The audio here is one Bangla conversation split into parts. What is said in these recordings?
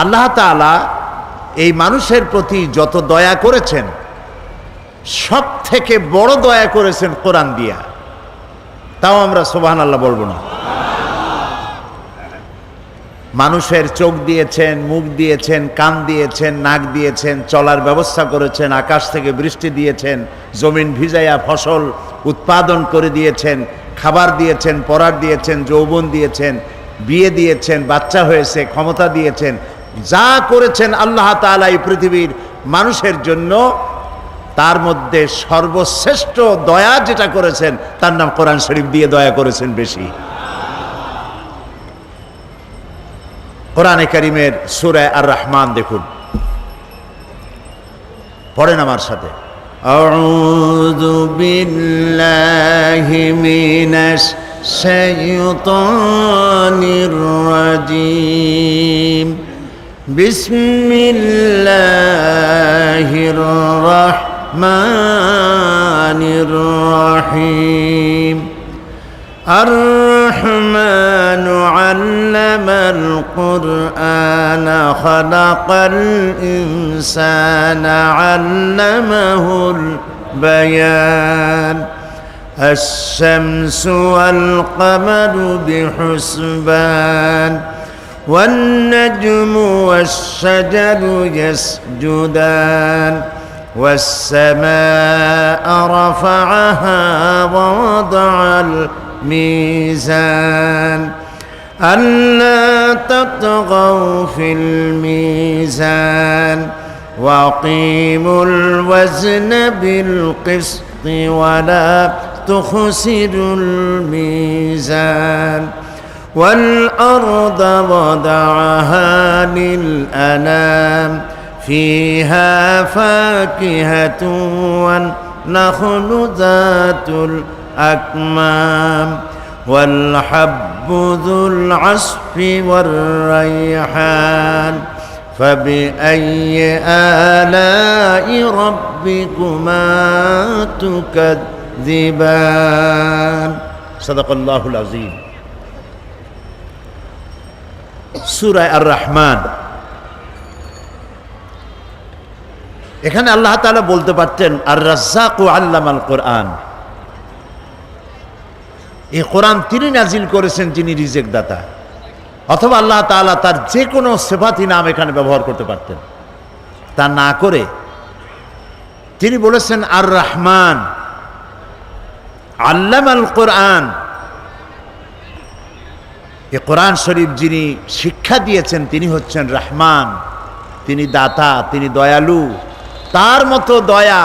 আল্লাহ তাআলা এই মানুষের প্রতি যত দয়া করেছেন, সব থেকে বড় দয়া করেছেন কোরআন দিয়া। তাও আমরা সুবহানাল্লাহ বলবো না? মানুষের চোখ দিয়েছেন, মুখ দিয়েছেন, কান দিয়েছেন, নাক দিয়েছেন, চলার ব্যবস্থা করেছেন, আকাশ থেকে বৃষ্টি দিয়েছেন, জমিন ভিজাইয়া ফসল উৎপাদন করে দিয়েছেন, খাবার দিয়েছেন, পরার দিয়েছেন, যৌবন দিয়েছেন, বিয়ে দিয়েছেন, বাচ্চা হয়েছে, ক্ষমতা দিয়েছেন। যা করেছেন আল্লাহ তাআলা এই পৃথিবীর মানুষের জন্য, তার মধ্যে সর্বশ্রেষ্ঠ দয়া যেটা করেছেন তার নাম কোরআন শরীফ দিয়ে দয়া করেছেন বেশি। কোরআনে কারীমের সূরা আর রহমান দেখুন, পড়েন আমার সাথে। আউযু বিল্লাহি মিনাশ শাইতানির রাজীম। বিসমিল্লাহির রাহমানির রাহিম। الرحمن علم القرآن خلق الإنسان علمه البيان الشمس والقمر بحسبان والنجم والشجر يسجدان والسماء رفعها ووضع الميزان ألا تطغوا في الميزان وأقيموا الوزن بالقسط ولا تخسروا الميزان والأرض وضعها للأنام فيها فاكهة والنخل ذات الأكمام والحب ذو العصف والريحان فبأي آلاء ربكما تكذبان صدق الله العظيم। সূরা আর রহমান, এখানে আল্লাহ তাআলা বলতে পারতেন আর রাজ্জাকু আল্লামাল কোরআন, এই কোরআন তিনি নাজিল করেছেন যিনি রিজিক দাতা, অথবা আল্লাহ তাআলা তার যে কোনো সিফাতি নাম এখানে ব্যবহার করতে পারতেন। তা না করে তিনি বলেছেন আর রহমান আল্লামাল কোরআন। এই কোরআন শরীফ যিনি শিক্ষা দিয়েছেন তিনি হচ্ছেন রহমান, তিনি দাতা, তিনি দয়ালু। তার মতো দয়া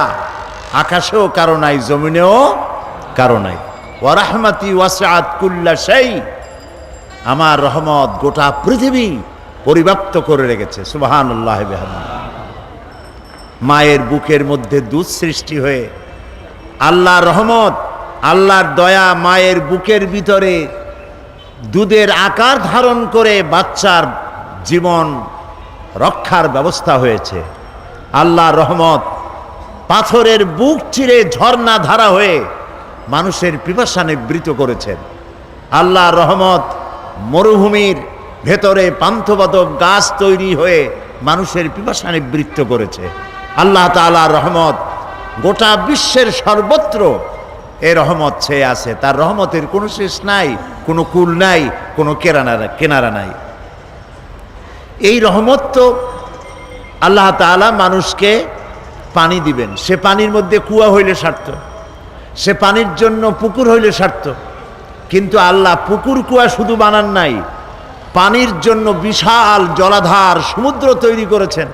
আকাশেও কারো নাই, জমিনেও কারো নাই। ওয়া রাহমাতি ওয়াসআত কুল্লা শাই, আমার রহমত গোটা পৃথিবী পরিব্যাপ্ত করে রেখেছে। সুবহানাল্লাহ বিহামদিহি। মায়ের বুকের মধ্যে দুধ সৃষ্টি হয়ে আল্লাহর রহমত, আল্লাহর দয়া মায়ের বুকের ভিতরে দুধের আকার ধারণ করে বাচ্চার জীবন রক্ষার ব্যবস্থা হয়েছে। আল্লাহর রহমত পাথরের বুক চিরে ঝর্ণা ধারা হয়ে মানুষের পিপাসা নিবৃত করেছেন। আল্লাহর রহমত মরুভূমির ভেতরে পান্থবাদক গাছ তৈরি হয়ে মানুষের পিপাসা নিবৃত্ত করেছে। আল্লাহ তাআলার রহমত গোটা বিশ্বের সর্বত্র এ রহমত ছেয়ে আছে। তার রহমতের কোনো শেষ নাই, কোনো কুল নাই, কোনো কেনারা নাই। এই রহমত তো আল্লাহ তাআলা মানুষকে পানি দিবেন, সে পানির মধ্যে কুয়া হইলে সারত, সে পানির জন্য পুকুর হইলে সারত। কিন্তু আল্লাহ পুকুর কুয়া শুধু বানান নাই, পানির জন্য বিশাল জলাধার সমুদ্র তৈরি করেছেন।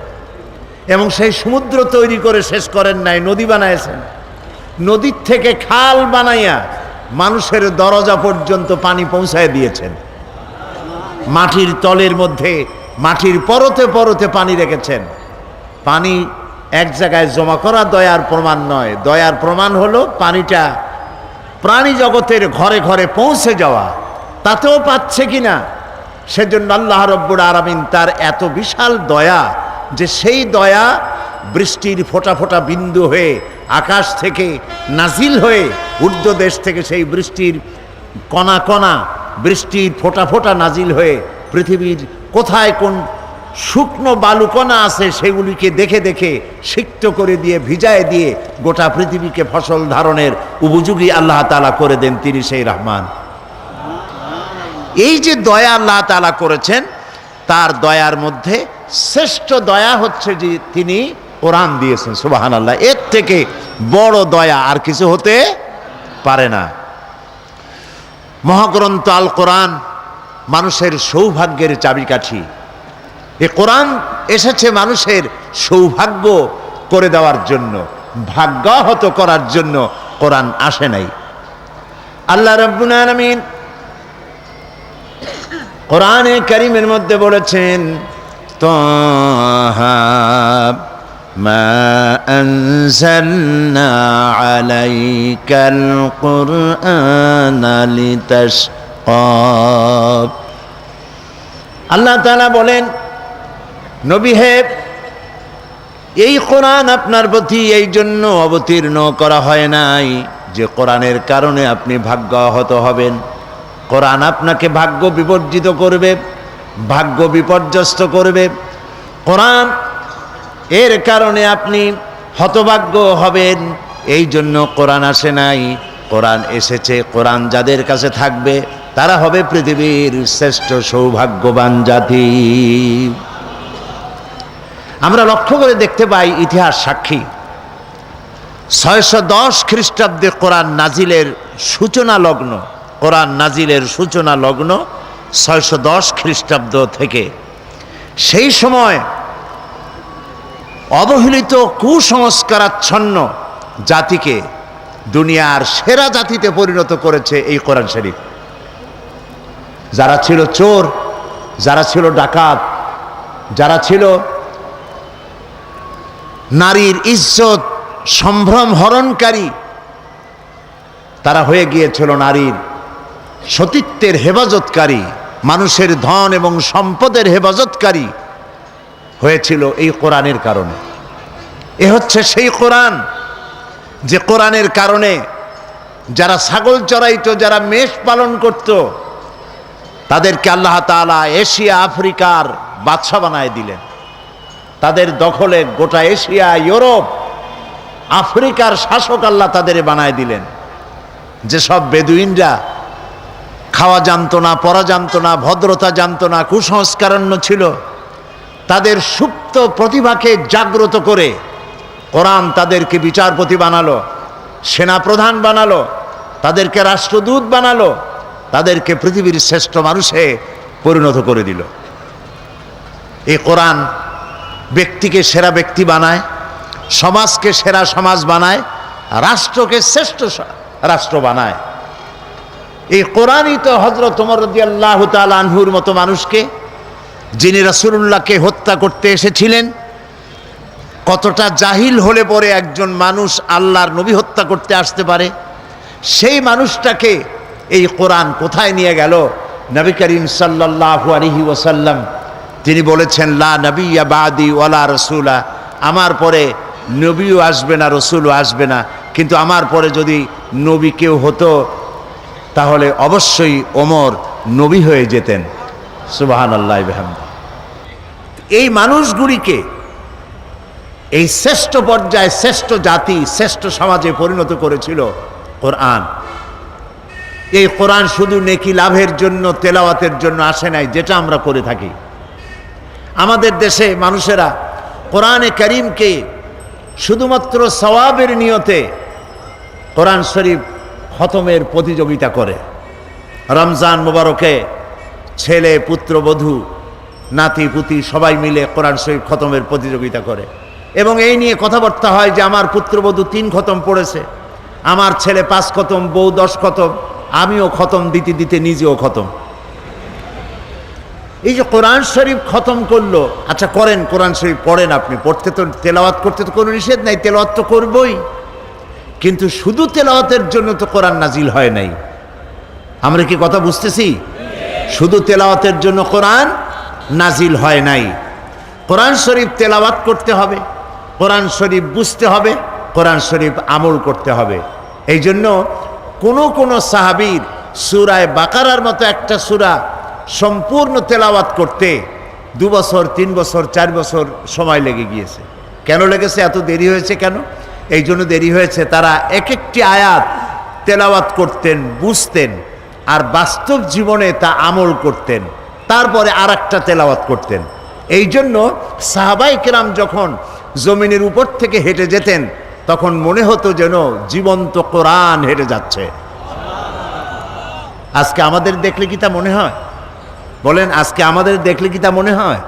এবং সেই সমুদ্র তৈরি করে শেষ করেন নাই, নদী বানাইছেন। নদীর থেকে খাল বানাইয়া মানুষের দরজা পর্যন্ত পানি পৌঁছায় দিয়েছেন। মাটির তলের মধ্যে মাটির পরতে পরতে পানি রেখেছেন। পানি এক জায়গায় জমা করা দয়ার প্রমাণ নয়, দয়ার প্রমাণ হলো পানিটা প্রাণী জগতের ঘরে ঘরে পৌঁছে যাওয়া, তাতেও পাচ্ছে কিনা। সেজন্য আল্লাহ রব্বুল আলামিন তার এত বিশাল দয়া যে সেই দয়া বৃষ্টির ফোঁটা ফোঁটা বিন্দু হয়ে আকাশ থেকে নাজিল হয়ে ঊর্ধ্ব দেশ থেকে সেই বৃষ্টির কণা কণা, বৃষ্টির ফোঁটা ফোঁটা নাজিল হয়ে পৃথিবীর কোথায় কোন শুকনো বালুকণা আছে সেগুলিকে দেখে দেখে সিক্ত করে দিয়ে ভিজায় দিয়ে গোটা পৃথিবীকে ফসল ধারণের উপযোগী আল্লাহ তাআলা করে দেন, তিনি সেই রহমান। এই যে দয়া আল্লাহ তাআলা করেছেন, তার দয়ার মধ্যে শ্রেষ্ঠ দয়া হচ্ছে যে তিনি কোরআন দিয়েছেন। সুবহানাল্লাহ, এর থেকে বড় দয়া আর কিছু হতে পারে না। মহাগ্রন্থ আল কোরআন মানুষের সৌভাগ্যের চাবিকাঠি। এই কোরআন এসেছে মানুষের সৌভাগ্য করে দেওয়ার জন্য, ভাগ্যাহত করার জন্য কোরআন আসে নাই। আল্লাহ রাব্বুল আলামিন কোরআনে কারীমের মধ্যে বলেছেন, তাহা মা আনজালনা আলাইকাল কুরআনা লিতাশকা। আল্লাহ তাআলা বলেন, নবী হে, এই কোরআন আপনার প্রতি এই জন্য অবতীর্ণ করা হয় নাই যে কোরআনের কারণে আপনি ভাগ্যাহত হবেন। কোরআন আপনাকে ভাগ্য বিবর্জিত করবে, ভাগ্য বিপর্যস্ত করবে। কোরআন এর কারণে আপনি হতভাগ্য হবেন, এই জন্য কোরআন আসে নাই। কোরআন এসেছে, কোরআন যাদের কাছে থাকবে তারা হবে পৃথিবীর শ্রেষ্ঠ সৌভাগ্যবান জাতি। আমরা লক্ষ্য করে দেখতে পাই, ইতিহাস সাক্ষী, 610 খ্রিস্টাব্দে কোরআন নাজিলের সূচনা লগ্ন, কোরআন নাজিলের সূচনা লগ্ন 610 খ্রিস্টাব্দ থেকে। সেই সময় অবহেলিত কুসংস্কারাচ্ছন্ন জাতিকে দুনিয়ার সেরা জাতিতে পরিণত করেছে এই কোরআন শরীফ। যারা ছিল চোর, যারা ছিল ডাকাত, যারা ছিল নারীর ইজ্জত সম্ভ্রম হরণকারী, তারা হয়ে গিয়েছিল নারীর সতীত্বের হেফাজতকারী, মানুষের ধন এবং সম্পদের হেফাজতকারী হয়েছিল এই কোরআনের কারণে। এ হচ্ছে সেই কোরআন যে কোরআনের কারণে যারা ছাগল চড়াইতো, যারা মেষ পালন করত, তাদেরকে আল্লাহ তাআলা এশিয়া আফ্রিকার বাদশা বানায় দিলেন। তাদের দখলে গোটা এশিয়া, ইউরোপ, আফ্রিকার শাসক আল্লাহ তাদের বানায় দিলেন। যেসব বেদুইনরা খাওয়া জানতো না, পড়া জানতো না, ভদ্রতা জানতো না, কুসংস্কারান্য ছিল, তাদের সুপ্ত প্রতিভাকে জাগ্রত করে কোরআন তাদেরকে বিচারপতি বানালো, সেনাপ্রধান বানালো, তাদেরকে রাষ্ট্রদূত বানালো, তাদেরকে পৃথিবীর শ্রেষ্ঠ মানুষে পরিণত করে দিল। এই কোরআন ব্যক্তিকে সেরা ব্যক্তি বানায়, সমাজকে সেরা সমাজ বানায়, রাষ্ট্রকে শ্রেষ্ঠ রাষ্ট্র বানায়। এই কোরআনই তো হযরত ওমর রাদিয়াল্লাহু তাআলা আনহুর মতো মানুষকে, যিনি রাসূলুল্লাহকে হত্যা করতে এসেছিলেন, কতটা জাহিল হলে পরে একজন মানুষ আল্লাহর নবী হত্যা করতে আসতে পারে, সেই মানুষটাকে এই কোরআন কোথায় নিয়ে গেল? নবী করিম সাল্লাল্লাহু আলাইহি ওয়াসাল্লাম তিনি বলেছেন, লা নবিয়্যা বাদি ওয়ালা রাসূলা, আমার পরে নবীও আসবে না, রসুলও আসবে না, কিন্তু আমার পরে যদি নবী কেউ হতো তাহলে অবশ্যই ওমর নবী হয়ে যেতেন। সুবহানাল্লাহি ওয়া বিহামদিহি। এই মানুষগুলিকে এই শ্রেষ্ঠ পর্যায়ে, শ্রেষ্ঠ জাতি, শ্রেষ্ঠ সমাজে পরিণত করেছিল কোরআন। এই কোরআন শুধু নেকি লাভের জন্য, তেলাওয়াতের জন্য আসে নাই, যেটা আমরা করে থাকি। আমাদের দেশে মানুষেরা কোরআনে কারীমকে শুধুমাত্র সওয়াবের নিয়তে কোরআন শরীফ খতমের প্রতিযোগিতা করে। রমজান মোবারকে ছেলে, পুত্রবধূ, নাতি পুতি সবাই মিলে কোরআন শরীফ খতমের প্রতিযোগিতা করে এবং এই নিয়ে কথাবার্তা হয় যে আমার পুত্রবধূ 3 খতম পড়েছে, আমার ছেলে 5 খতম, বউ 10 খতম, আমিও খতম দিতে দিতে নিজেও খতম। এই যে কোরআন শরীফ খতম করলো, আচ্ছা করেন, কোরআন শরীফ পড়েন, আপনি পড়তে তো, তেলাওয়াত করতে তো কোনো নিষেধ নাই, তেলাওয়াত তো করবই, কিন্তু শুধু তেলাওয়াতের জন্য তো কোরআন নাজিল হয় নাই। আমরা কি কথা বুঝতেছি? শুধু তেলাওয়াতের জন্য কোরআন নাজিল হয় নাই। কোরআন শরীফ তেলাওয়াত করতে হবে, কোরআন শরীফ বুঝতে হবে, কোরআন শরীফ আমল করতে হবে। এই জন্য কোন সাহাবীর সূরা বাকারার মতো একটা সূরা সম্পূর্ণ তেলাওয়াত করতে 2 বছর 3 বছর 4 বছর সময় লেগে গিয়েছে। কেন লেগেছে? এত দেরি হয়েছে কেন? এই জন্য দেরি হয়েছে, তারা এক একটি আয়াত তেলাওয়াত করতেন, বুঝতেন, আর বাস্তব জীবনে তা আমল করতেন, তারপরে আর একটা তেলাওয়াত করতেন। এই জন্য সাহাবায়ে কেরাম যখন জমিনের উপর থেকে হেঁটে যেতেন তখন মনে হতো যেন জীবন্ত কোরআন হেঁটে যাচ্ছে। আজকে আমাদের দেখলে কি তা মনে হয়? বলেন, আজকে আমাদের দেখলে কি তা মনে হয়?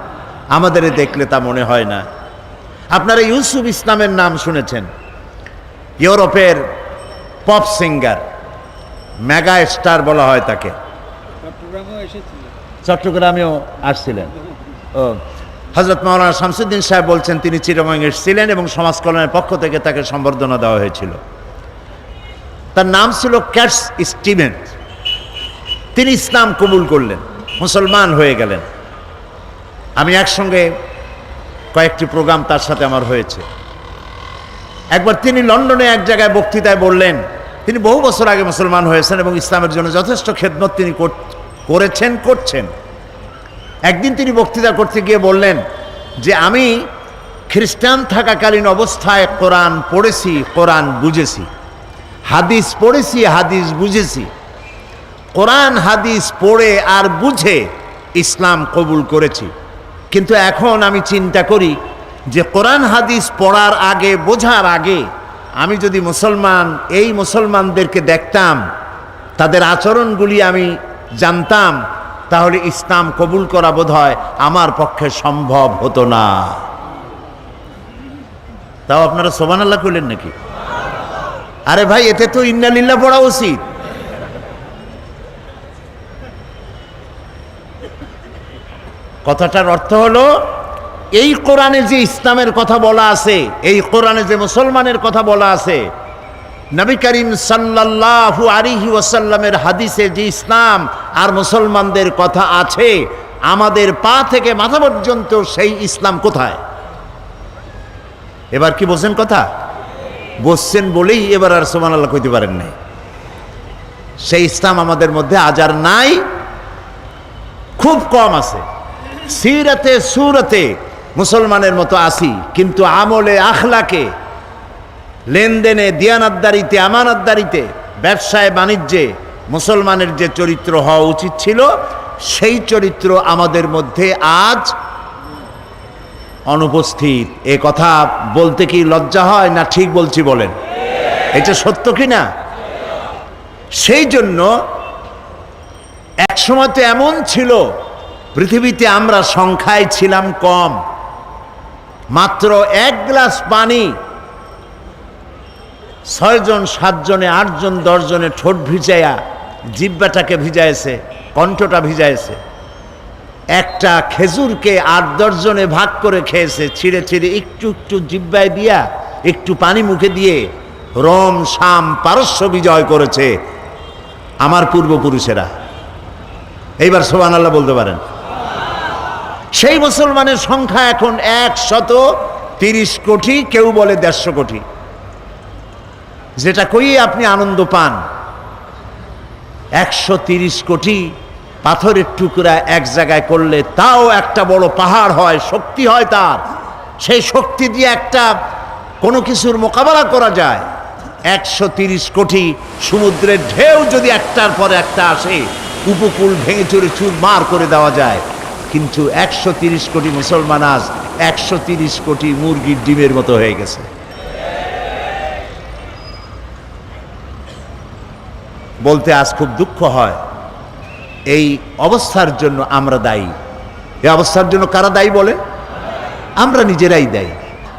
আমাদের দেখলে তা মনে হয় না। আপনারা ইউসুফ ইসলামের নাম শুনেছেন, ইউরোপের পপ সিঙ্গার, মেগা স্টার বলা হয় তাকে। চট্টগ্রামেও আসছিলেন। ও, হযরত মাওলানা শামসুদ্দিন সাহেব বলছেন তিনি চিটাগং এসেছিলেন এবং সমাজ কল্যাণের পক্ষ থেকে তাকে সম্বর্ধনা দেওয়া হয়েছিল। তার নাম ছিল ক্যাটস স্টিভেন্স। তিনি ইসলাম কবুল করলেন, মুসলমান হয়ে গেলেন। আমি একসঙ্গে কয়েকটি প্রোগ্রাম তার সাথে আমার হয়েছে। একবার তিনি লন্ডনে এক জায়গায় বক্তৃতায় বললেন, তিনি বহু বছর আগে মুসলমান হয়েছেন এবং ইসলামের জন্য যথেষ্ট খেদমত তিনি করছেন। একদিন তিনি বক্তৃতা করতে গিয়ে বললেন যে আমি খ্রিস্টান থাকাকালীন অবস্থায় কোরআন পড়েছি, কোরআন বুঝেছি, হাদিস পড়েছি, হাদিস বুঝেছি, কোরআন হাদিস পড়ে আর বুঝে ইসলাম কবুল করেছি। কিন্তু এখন আমি চিন্তা করি যে কোরআন হাদিস পড়ার আগে, বোঝার আগে আমি যদি এই মুসলমানদেরকে দেখতাম, তাদের আচরণগুলি আমি জানতাম, তাহলে ইসলাম কবুল করা বোধহয় আমার পক্ষে সম্ভব হতো না। তাও আপনারা সুবহানাল্লাহ কইলেন নাকি? আরে ভাই, এতে তো ইন্না লিল্লাহ পড়া উচিত। কথাটার অর্থ হলো, এই কোরআনে যে ইসলামের কথা বলা আছে, এই কোরআনে যে মুসলমানের কথা বলা আছে, নবী করিম সাল্লাল্লাহু আলাইহি ওয়াসাল্লামের হাদিসে যে ইসলাম আর মুসলমানদের কথা আছে, আমাদের পা থেকে মাথা পর্যন্ত সেই ইসলাম কোথায়? এবার কি বলছেন কথা? বলছেন বলেই এবার আর সুবহানাল্লাহ কইতে পারেন নাই। সেই ইসলাম আমাদের মধ্যে আজ আর নাই, খুব কম আছে। সিরাতে সুরতে মুসলমানের মতো আসি, কিন্তু আমলে, আখলাকে, লেনদেনে, দিয়ানাতদারিতে, আমানতদারিতে, ব্যবসায় বাণিজ্যে মুসলমানের যে চরিত্র হওয়া উচিত ছিল, সেই চরিত্র আমাদের মধ্যে আজ অনুপস্থিত। এ কথা বলতে কি লজ্জা হয় না ঠিক বলছি বলেন? এটা সত্য কি না? সেই জন্য একসময় তো এমন ছিল, পৃথিবীতে আমরা সংখ্যায় ছিলাম কম, মাত্র 1 গ্লাস পানি 6 জন 7 জনে 8 জন 10 জনে ঠোঁট ভিজাইয়া, জিহ্বাটাকে ভিজাইছে, কণ্ঠটা ভিজাইছে। একটা খেজুরকে 8-10 জনে ভাগ করে খেয়েছে, ছিঁড়ে ছিঁড়ে একটু একটু জিহ্বায় দিয়া, একটু পানি মুখে দিয়ে রোম, শাম, পারস্য বিজয় করেছে আমার পূর্বপুরুষেরা। এইবার সুবহানাল্লাহ বলতে পারেন? সেই মুসলমানের সংখ্যা এখন 130 কোটি, কেউ বলে 150 কোটি। যেটা কই আপনি আনন্দ পান। 130 কোটি পাথরের টুকরা এক জায়গায় করলে তাও একটা বড় পাহাড় হয়, শক্তি হয় তার। সেই শক্তি দিয়ে কোনো কিছুর মোকাবেলা করা যায়। 130 কোটি সমুদ্রের ঢেউ যদি একটার পর একটা আসে, উপকূল ভেঙে চুরে চুরমার করে দেওয়া যায়। কিন্তু 130 কোটি মুসলমান আজ 130 কোটি মুরগির ডিমের মতো হয়ে গেছে। বলতে আজ খুব দুঃখ হয়। এই অবস্থার জন্য আমরা দায়ী। এই অবস্থার জন্য কারা দায়ী বলেন? আমরা নিজেরাই দায়ী।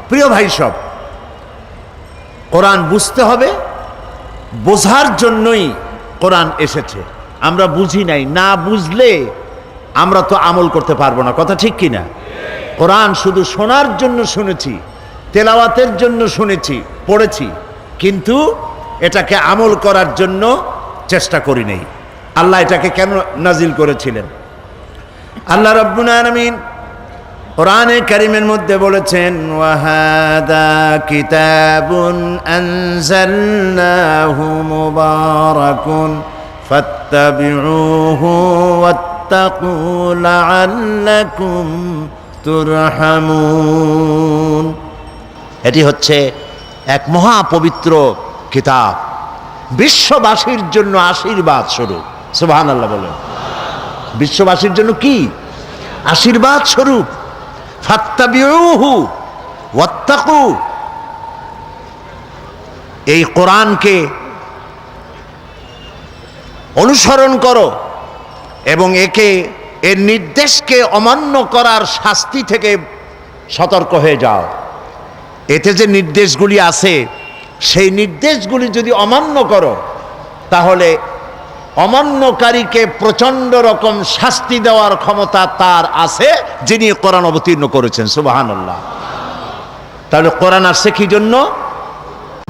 প্রিয় ভাই সব, কোরআন বুঝতে হবে, বোঝার জন্যই কোরআন এসেছে। আমরা বুঝি নাই, না বুঝলে আমরা তো আমল করতে পারবো না। কথা ঠিক কিনা? কোরআন শুধু শোনার জন্য শুনেছি, তেলাওয়াতের জন্য শুনেছি, পড়েছি, কিন্তু এটাকে আমল করার জন্য চেষ্টা করি নাই। আল্লাহ এটাকে কেন নাজিল করেছিলেন? আল্লাহ রাব্বুল আলামিন কোরআনে কারীমের মধ্যে বলেছেন, ওয়াহাদা কিতাবুন আনজালনাহু মুবারাকুন ফাত্তাবিউহু واتقوا لعلكم তুরহামুন। এটি হচ্ছে এক মহা পবিত্র কিতাব, বিশ্ববাসীর জন্য আশীর্বাদ স্বরূপ। সুবহানাল্লাহ বলেন। বিশ্ববাসীর জন্য কি আশীর্বাদ স্বরূপ। ফাত্তাবিউহু ওয়াত্তাকু, এই কোরআনকে অনুসরণ করো এবং এর নির্দেশকে অমান্য করার শাস্তি থেকে সতর্ক হয়ে যাও। এতে যে নির্দেশগুলি আছে সেই নির্দেশগুলি যদি অমান্য করো তাহলে অমান্যকারীকে প্রচণ্ড রকম শাস্তি দেওয়ার ক্ষমতা তার আছে যিনি কোরআন অবতীর্ণ করেছেন। সুবহানাল্লাহ। তাহলে কোরআন আসছে কি জন্য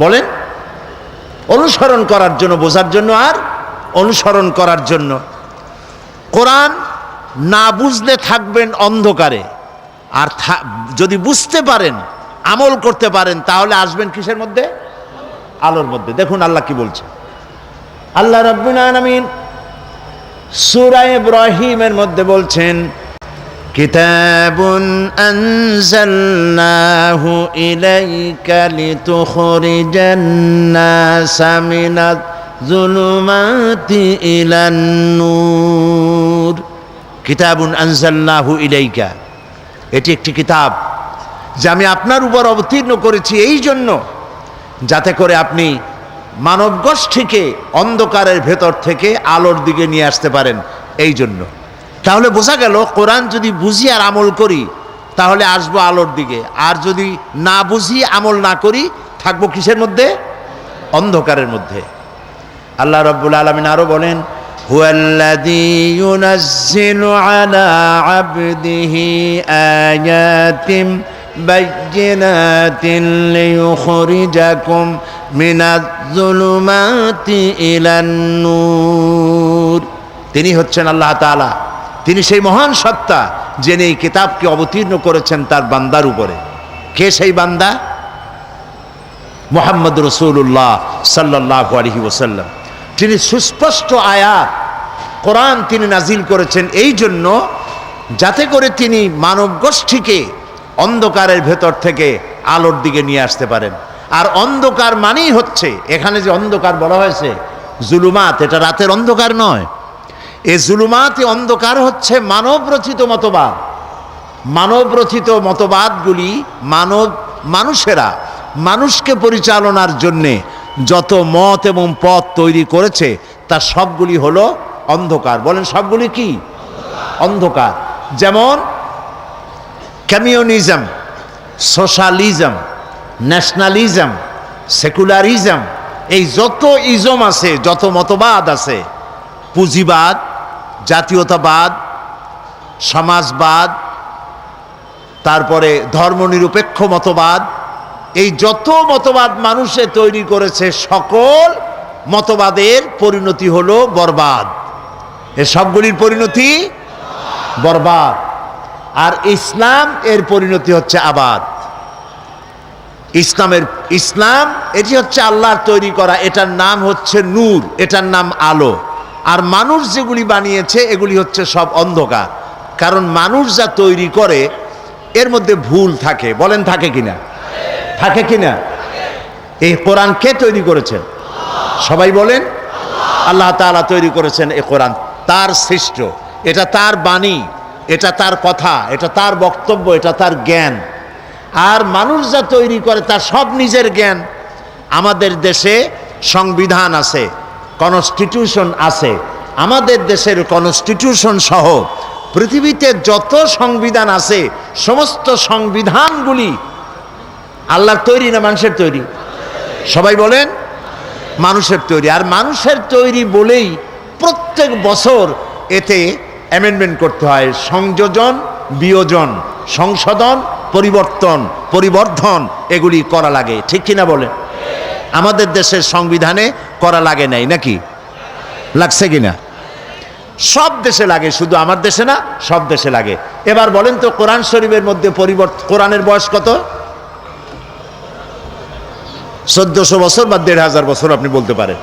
বলেন? অনুসরণ করার জন্য, বোঝার জন্য আর অনুসরণ করার জন্য। কোরআন না বুঝলে থাকবেন অন্ধকারে, আর যদি বুঝতে পারেন, আমল করতে পারেন, তাহলে আসবেন কিসের মধ্যে? আলোর মধ্যে। দেখুন আল্লাহ কি বলছে। আল্লাহ রাব্বুল আলামিন সূরা ইব্রাহিমের মধ্যে বলছেন, কিতাবুন আনজালনাহু ইলাইকা লিতুখরিজান নাসা মিনাজ যুলুমাতি ইলান নূর। কিতাবুন আনজালনাহু ইলাইকা, এটি একটি কিতাব যা আমি আপনার উপর অবতীর্ণ করেছি এই জন্য যাতে করে আপনি মানব গোষ্ঠীকে অন্ধকারের ভেতর থেকে আলোর দিকে নিয়ে আসতে পারেন। এই জন্য তাহলে বোঝা গেল কোরআন যদি বুঝি আর আমল করি তাহলে আসবো আলোর দিকে, আর যদি না বুঝি আমল না করি থাকবো কিসের মধ্যে? অন্ধকারের মধ্যে। আল্লাহ রাব্বুল আলামিন আরো বলেন, হুয়াল্লাযী ইউনাজ্জিলু আলা আবদিহি আয়াতিম বায়্যিনাতিন লিয়ুখরিজাকুম মিনাজ যুলুমাতি ইলান নূর। তিনি হচ্ছেন আল্লাহ তাআলা, তিনি সেই মহান সত্তা যিনি এই কিতাবকে অবতীর্ণ করেছেন তার বান্দার উপরে। কে সেই বান্দা? মুহাম্মদ রাসূলুল্লাহ সাল্লাল্লাহু আলাইহি ওয়াসাল্লাম। তিনি সুস্পষ্ট আয়াত কোরআন তিনি নাজিল করেছেন এই জন্য যাতে করে তিনি মানব গোষ্ঠীকে অন্ধকারের ভেতর থেকে আলোর দিকে নিয়ে আসতে পারেন। আর অন্ধকার মানেই হচ্ছে, এখানে যে অন্ধকার বলা হয়েছে জুলুমাত, এটা রাতের অন্ধকার নয়। এই জুলুমাতে অন্ধকার হচ্ছে মানবরচিত মতবাদ। মানবরচিত মতবাদগুলি মানুষেরা মানুষকে পরিচালনার জন্যে যত মত এবং পথ তৈরি করেছে তার সবগুলি হলো অন্ধকার। বলেন সবগুলি কি? অন্ধকার। যেমন কমিউনিজম, সোশ্যালিজম, ন্যাশনালিজম, সেকুলারিজম, এই যত ইজম আছে, যত মতবাদ আছে, পুঁজিবাদ, জাতীয়তাবাদ, সমাজবাদ, তারপরে ধর্মনিরপেক্ষ মতবাদ, এই যত মতবাদ মানুষে তৈরি করেছে সকল মতবাদের পরিণতি হলো বরবাদ। এ সবগুলির পরিণতি বরবাদ। আর ইসলাম এর পরিণতি হচ্ছে আবাদ। ইসলাম এটি হচ্ছে আল্লাহর তৈরি করা, এটার নাম হচ্ছে নূর, এটার নাম আলো। আর মানুষ যেগুলি বানিয়েছে এগুলি হচ্ছে সব অন্ধকার। কারণ মানুষ যা তৈরি করে এর মধ্যে ভুল থাকে। বলেন থাকে কিনা? থাকে কিনা? এই কোরআন কে তৈরি করেছেন? সবাই বলেন আল্লাহ তাআলা তৈরি করেছেন। এই কোরআন তার সৃষ্ট, এটা তার বাণী, এটা তার কথা, এটা তার বক্তব্য, এটা তার জ্ঞান। আর মানুষ যা তৈরি করে তার সব নিজের জ্ঞান। আমাদের দেশে সংবিধান আছে, কনস্টিটিউশন আছে। আমাদের দেশের কনস্টিটিউশন সহ পৃথিবীতে যত সংবিধান আছে সমস্ত সংবিধানগুলি আল্লাহর তৈরি না মানুষের তৈরি? সবাই বলেন মানুষের তৈরি। আর মানুষের তৈরি বলেই প্রত্যেক বছর এতে অ্যামেন্ডমেন্ট করতে হয়, সংযোজন, বিয়োজন, সংশোধন, পরিবর্ধন এগুলি করা লাগে। ঠিক কিনা বলেন? আমাদের দেশের সংবিধানে করা লাগে নাই নাকি? লাগছে কিনা? সব দেশে লাগে, শুধু আমার দেশে না, সব দেশে লাগে। এবার বলেন তো কোরআন শরীফের মধ্যে কোরআনের বয়স কত? 1400 বছর বা 1500 বছর আপনি বলতে পারেন।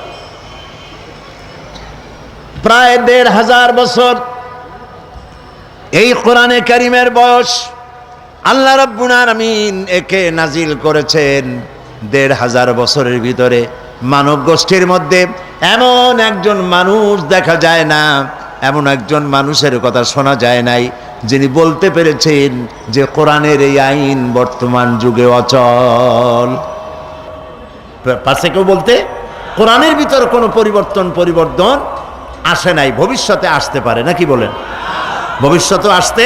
প্রায় 1500 বছর এই কোরআনে কারিমের বয়স আল্লাহ রাব্বুল আলামিন একে নাজিল করেছেন ১৫০০ বছরের ভিতরে। মানব গোষ্ঠীর মধ্যে এমন একজন মানুষ দেখা যায় না, এমন একজন মানুষের কথা শোনা যায় নাই যিনি বলতে পেরেছেন যে কোরআনের এই আইন বর্তমান যুগে অচল। পাশে কেউ বলতে কোরআনের ভিতর কোনো পরিবর্তন আসে নাই, ভবিষ্যতে আসতে পারে না, কি বলেন? ভবিষ্যতে আসতে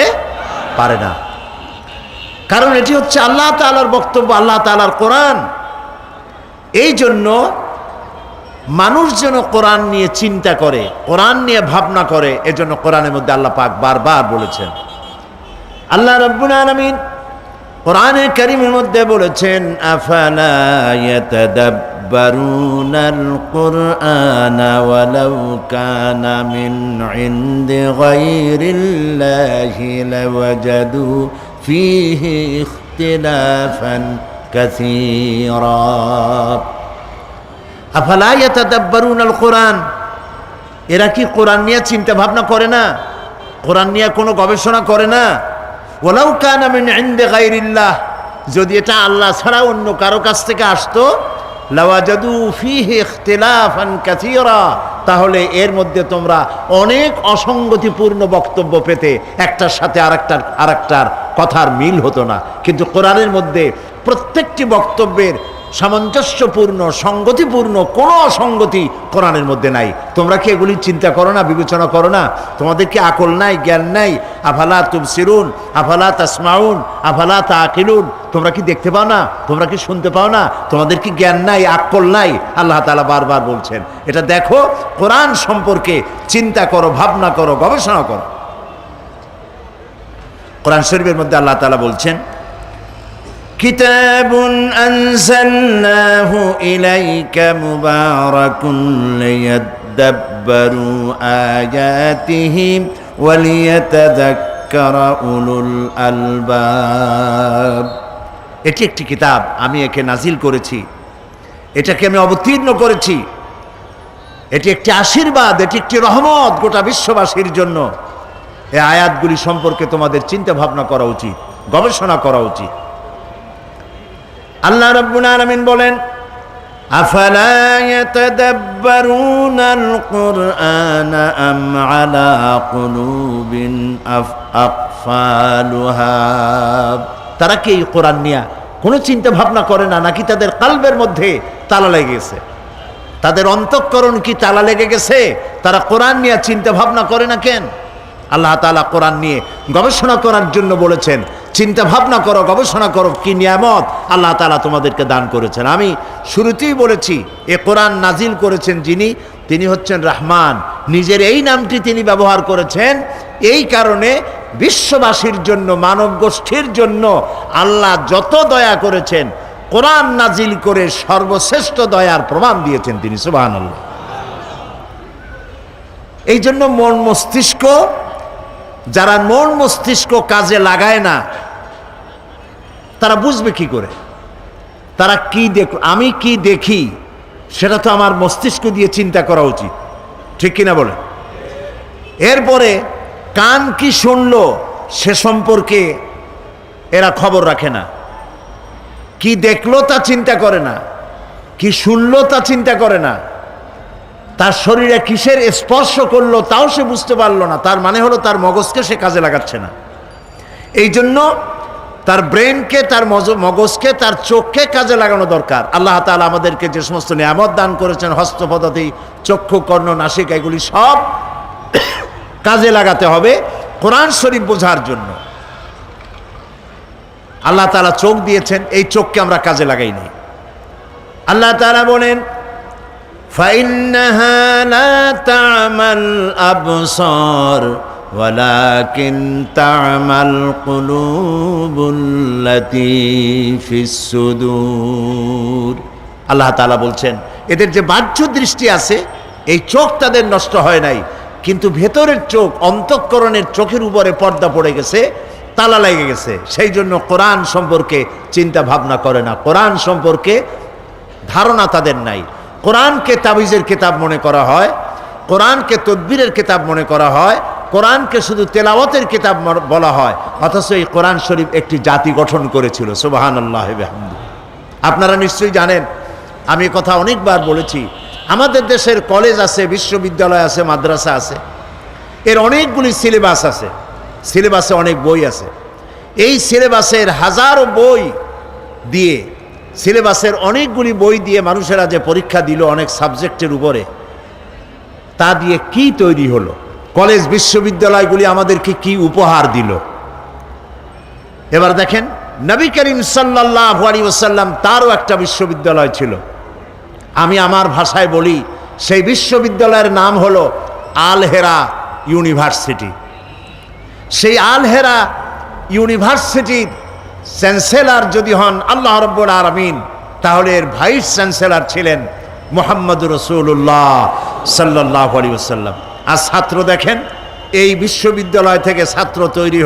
পারে না, কারণ এটি হচ্ছে আল্লাহ তাআলার বক্তব্য, আল্লাহ তাআলার কোরআন। এই জন্য মানুষ যেন কোরআন নিয়ে চিন্তা করে, কোরআন নিয়ে ভাবনা করে, এজন্য কোরআনের মধ্যে আল্লাহ পাক বারবার বলেছেন। আল্লাহ রাব্বুল আলামিন কোরআনে কারীমের মধ্যে বলেছেন, আফালা ইয়াতাদাব্বারুনাল কুরআনা ওয়ালাউ কানা মিন ইনদি গায়রিল্লাহি লাওয়াজাদু ফীহি ইখতিলাফান কাসীরা। আফালা ইয়াতাদাব্বারুনাল কুরআন, এরা কি কোরআন নিয়ে চিন্তা ভাবনা করে না? কোরআন নিয়ে কোনো গবেষণা করে না? ওয়ালাউ কানা মিন ইনদি গায়রিল্লাহ, যদি এটা আল্লাহ ছাড়া অন্য কারো কাছ থেকে আসতো, লাওয়াজাদু ফীহি ইখতিলাফান কাসীরা, তাহলে এর মধ্যে তোমরা অনেক অসঙ্গতিপূর্ণ বক্তব্য পেতে, একটার সাথে আরেকটার কথার মিল হতো না। কিন্তু কোরআনের মধ্যে প্রত্যেকটি বক্তব্যের সামঞ্জস্যপূর্ণ, সঙ্গতিপূর্ণ, কোনো অসঙ্গতি কোরআনের মধ্যে নাই। তোমরা কি এগুলি চিন্তা করো না, বিবেচনা করো না? তোমাদের কি আকল নাই, জ্ঞান নাই? আফালা তুবসিরুন, আফালা তাসমাউন, আফালা তাকিলুন, তোমরা কি দেখতে পাও না? তোমরা কি শুনতে পাও না? তোমাদের কি জ্ঞান নাই, আকল নাই? আল্লাহ তাআলা বারবার বলছেন এটা দেখো, কোরআন সম্পর্কে চিন্তা করো, ভাবনা করো, গবেষণা করো। কোরআন শরীফের মধ্যে আল্লাহ তাআলা বলছেন, কিতাবুন আনজালনাহু ইলাইকা মুবারাকুন লিয়াদাব্বারু আয়াতিহি ওয়া লিয়াতাযাক্কারা উলুল আলবাব। এটি একটি কিতাব, আমি একে নাজিল করেছি, এটাকে আমি অবতীর্ণ করেছি, এটি একটি আশীর্বাদ, এটি একটি রহমত গোটা বিশ্ববাসীর জন্য। এই আয়াতগুলি সম্পর্কে তোমাদের চিন্তা ভাবনা করা উচিত, গবেষণা করা উচিত। আল্লাহ রাব্বুল আলামিন বলেন, আফালা ইয়াতাদাব্বারুনাল কুরআনা আম আলা কুলুবিন আকফালুহা, তারা কি এই কোরআন নিয়ে কোনো চিন্তা ভাবনা করে না, নাকি তাদের কলবের মধ্যে তালা লেগে গেছে? তাদের অন্তঃকরণ কি তালা লেগে গেছে? তারা কোরআন নিয়ে চিন্তা ভাবনা করে না কেন? আল্লাহ তাআলা কোরআন নিয়ে গবেষণা করার জন্য বলেছেন, চিন্তা ভাবনা করো, গবেষণা করো, কি নিয়ামত আল্লাহ তাআলা তোমাদেরকে দান করেছেন। আমি শুরুতেই বলেছি, এ কোরআন নাজিল করেছেন যিনি, তিনি হচ্ছেন রহমান। নিজের এই নামটি তিনি ব্যবহার করেছেন, এই কারণে বিশ্ববাসীর জন্য, মানব গোষ্ঠীর জন্য আল্লাহ যত দয়া করেছেন, কোরআন নাজিল করে সর্বশ্রেষ্ঠ দয়ার প্রমাণ দিয়েছেন তিনি, সুবহানাল্লাহ। এই জন্য মন মস্তিষ্ক, যারা মন মস্তিষ্ক কাজে লাগায় না, তারা বুঝবে কি করে? তারা কি আমি কি দেখি সেটা তো আমার মস্তিষ্ক দিয়ে চিন্তা করা উচিত, ঠিক কিনা বলে? এরপরে কান কি শুনলো সে সম্পর্কে এরা খবর রাখে না, কি দেখলো তা চিন্তা করে না, কি শুনলো তা চিন্তা করে না, তার শরীরে কিসের স্পর্শ করলো তাও সে বুঝতে পারলো না। তার মানে হলো তার মগজকে সে কাজে লাগাচ্ছে না। এই জন্য তার ব্রেনকে, তার মগজকে, তার চোখকে কাজে লাগানো দরকার। আল্লাহ তাআলা আমাদেরকে যে সমস্ত নিয়ামত দান করেছেন, হস্তপদাতি, চক্ষু, কর্ণ, নাসিকা, এগুলি সব কাজে লাগাতে হবে কোরআন শরীফ বোঝার জন্য। আল্লাহ তাআলা চোখ দিয়েছেন, এই চোখকে আমরা কাজে লাগাই নাই। আল্লাহ তাআলা বলেন, فإنها لا تعمى الأبصار ولكن تعمى القلوب التي في الصدور। আল্লাহ তাআলা বলছেন, এদের যে বাহ্য দৃষ্টি আছে, এই চোখ তাদের নষ্ট হয় নাই, কিন্তু ভেতরের চোখ, অন্তঃকরণের চোখের উপরে পর্দা পড়ে গেছে, তালা লেগে গেছে। সেই জন্য কোরআন সম্পর্কে চিন্তা ভাবনা করে না, কোরআন সম্পর্কে ধারণা তাদের নাই। কোরআনকে তাবিজের কিতাব মনে করা হয়, কোরআনকে তদবিরের কিতাব মনে করা হয়, কোরআনকে শুধু তেলাওয়াতের কিতাব বলা হয়, অথচ এই কোরআন শরীফ একটি জাতি গঠন করেছিল। সুবহানাল্লাহ ওয়া বিহামদিহি। আপনারা নিশ্চয়ই জানেন, আমি কথা অনেকবার বলেছি, আমাদের দেশের কলেজ আছে, বিশ্ববিদ্যালয় আছে, মাদ্রাসা আছে, এর অনেকগুলি সিলেবাস আছে, সিলেবাসে অনেক বই আছে। এই সিলেবাসের হাজারো বই দিয়ে, সিলেবাসের অনেকগুলি বই দিয়ে মানুষেরা যে পরীক্ষা দিল অনেক সাবজেক্টের উপরে, তা দিয়ে কি তৈরি হলো? কলেজ বিশ্ববিদ্যালয়গুলি আমাদেরকে কি উপহার দিল? এবার দেখেন, নবী করিম সাল্লাল্লাহু আলাইহি ওয়াসাল্লাম তারও একটা বিশ্ববিদ্যালয় ছিল। আমি আমার ভাষায় বলি, সেই বিশ্ববিদ্যালয়ের নাম হলো আল হেরা ইউনিভার্সিটি। সেই আল হেরা ইউনিভার্সিটির চ্যান্সেলর যদি হন আল্লাহ রাব্বুল আলামিন, তাহলে এর ভাইস চ্যান্সেলর ছিলেন মুহাম্মদুর রাসূলুল্লাহ সাল্লাল্লাহু আলাইহি ওয়াসাল্লাম। আর ছাত্র দেখেন, এই বিশ্ববিদ্যালয় থেকে ছাত্র তৈরি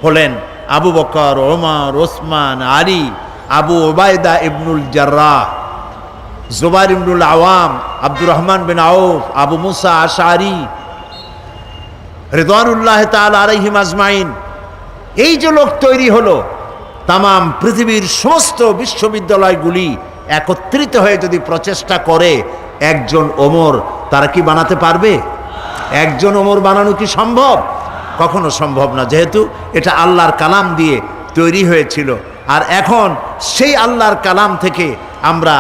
হলেন আবু বকর, ওমর, ওসমান, আলী, আবু ওবায়দা ইবনুল জাররাহ, জুবাইর ইবনুল আওয়াম, আব্দুর রহমান বিন আউফ, আবু মুসা আশআরী রিদওয়ানুল্লাহ তাআলা আলাইহিম আজমাইন। এই যে লোক তৈরি হলো, তামাম পৃথিবীর সমস্ত বিশ্ববিদ্যালয়গুলি একত্রিত হয়ে যদি প্রচেষ্টা করে, একজন ওমর তারা কি বানাতে পারবে? একজন ওমর বানানো কি সম্ভব? কখনো সম্ভব না, যেহেতু এটা আল্লাহর কালাম দিয়ে তৈরি হয়েছিল। আর এখন সেই আল্লাহর কালাম থেকে আমরা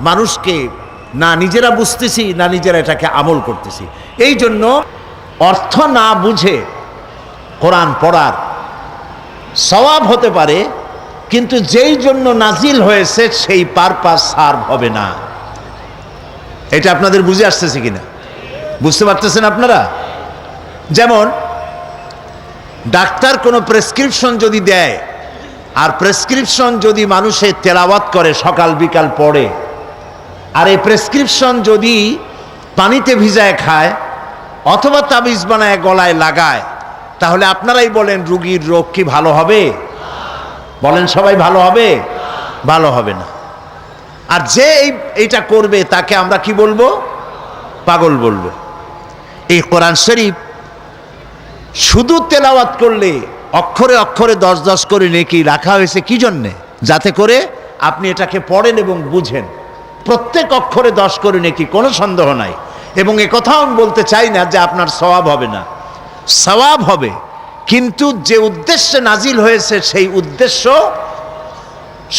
মানুষকে না নিজেরা বুঝতেছি, না নিজেরা এটাকে আমল করতেছি। এই জন্য অর্থ না বুঝে কোরআন পড়ার সওয়াব হতে পারে, কিন্তু যেই জন্য নাজিল হয়েছে সেই পারপাস সার্ভ হবে না। এটা আপনাদের বুঝে আসতেছে কিনা? বুঝতে পারতেছেন আপনারা? যেমন ডাক্তার কোনো প্রেসক্রিপশন যদি দেয়, আর প্রেসক্রিপশন যদি মানুষের তেলাওয়াত করে, সকাল বিকাল পড়ে, আর এই প্রেসক্রিপশন যদি পানিতে ভিজায় খায় অথবা তাবিজ বানায় গলায় লাগায়, তাহলে আপনারাই বলেন রুগীর রোগ কি ভালো হবে? বলেন সবাই, ভালো হবে? ভালো হবে না। আর যে এইটা করবে তাকে আমরা কি বলবো? পাগল বলবো। এই কোরআন শরীফ শুধু তেলাওয়াত করলে অক্ষরে অক্ষরে 10 করে নেকি রাখা হয়েছে কি জন্যে? যাতে করে আপনি এটাকে পড়েন এবং বুঝেন। প্রত্যেক অক্ষরে 10 করে নেকি, কোনো সন্দেহ নাই। এবং একথাও আমি বলতে চাই না যে আপনার সওয়াব হবে না, সওয়াব হবে, কিন্তু যে উদ্দেশ্যে নাজিল হয়েছে সেই উদ্দেশ্য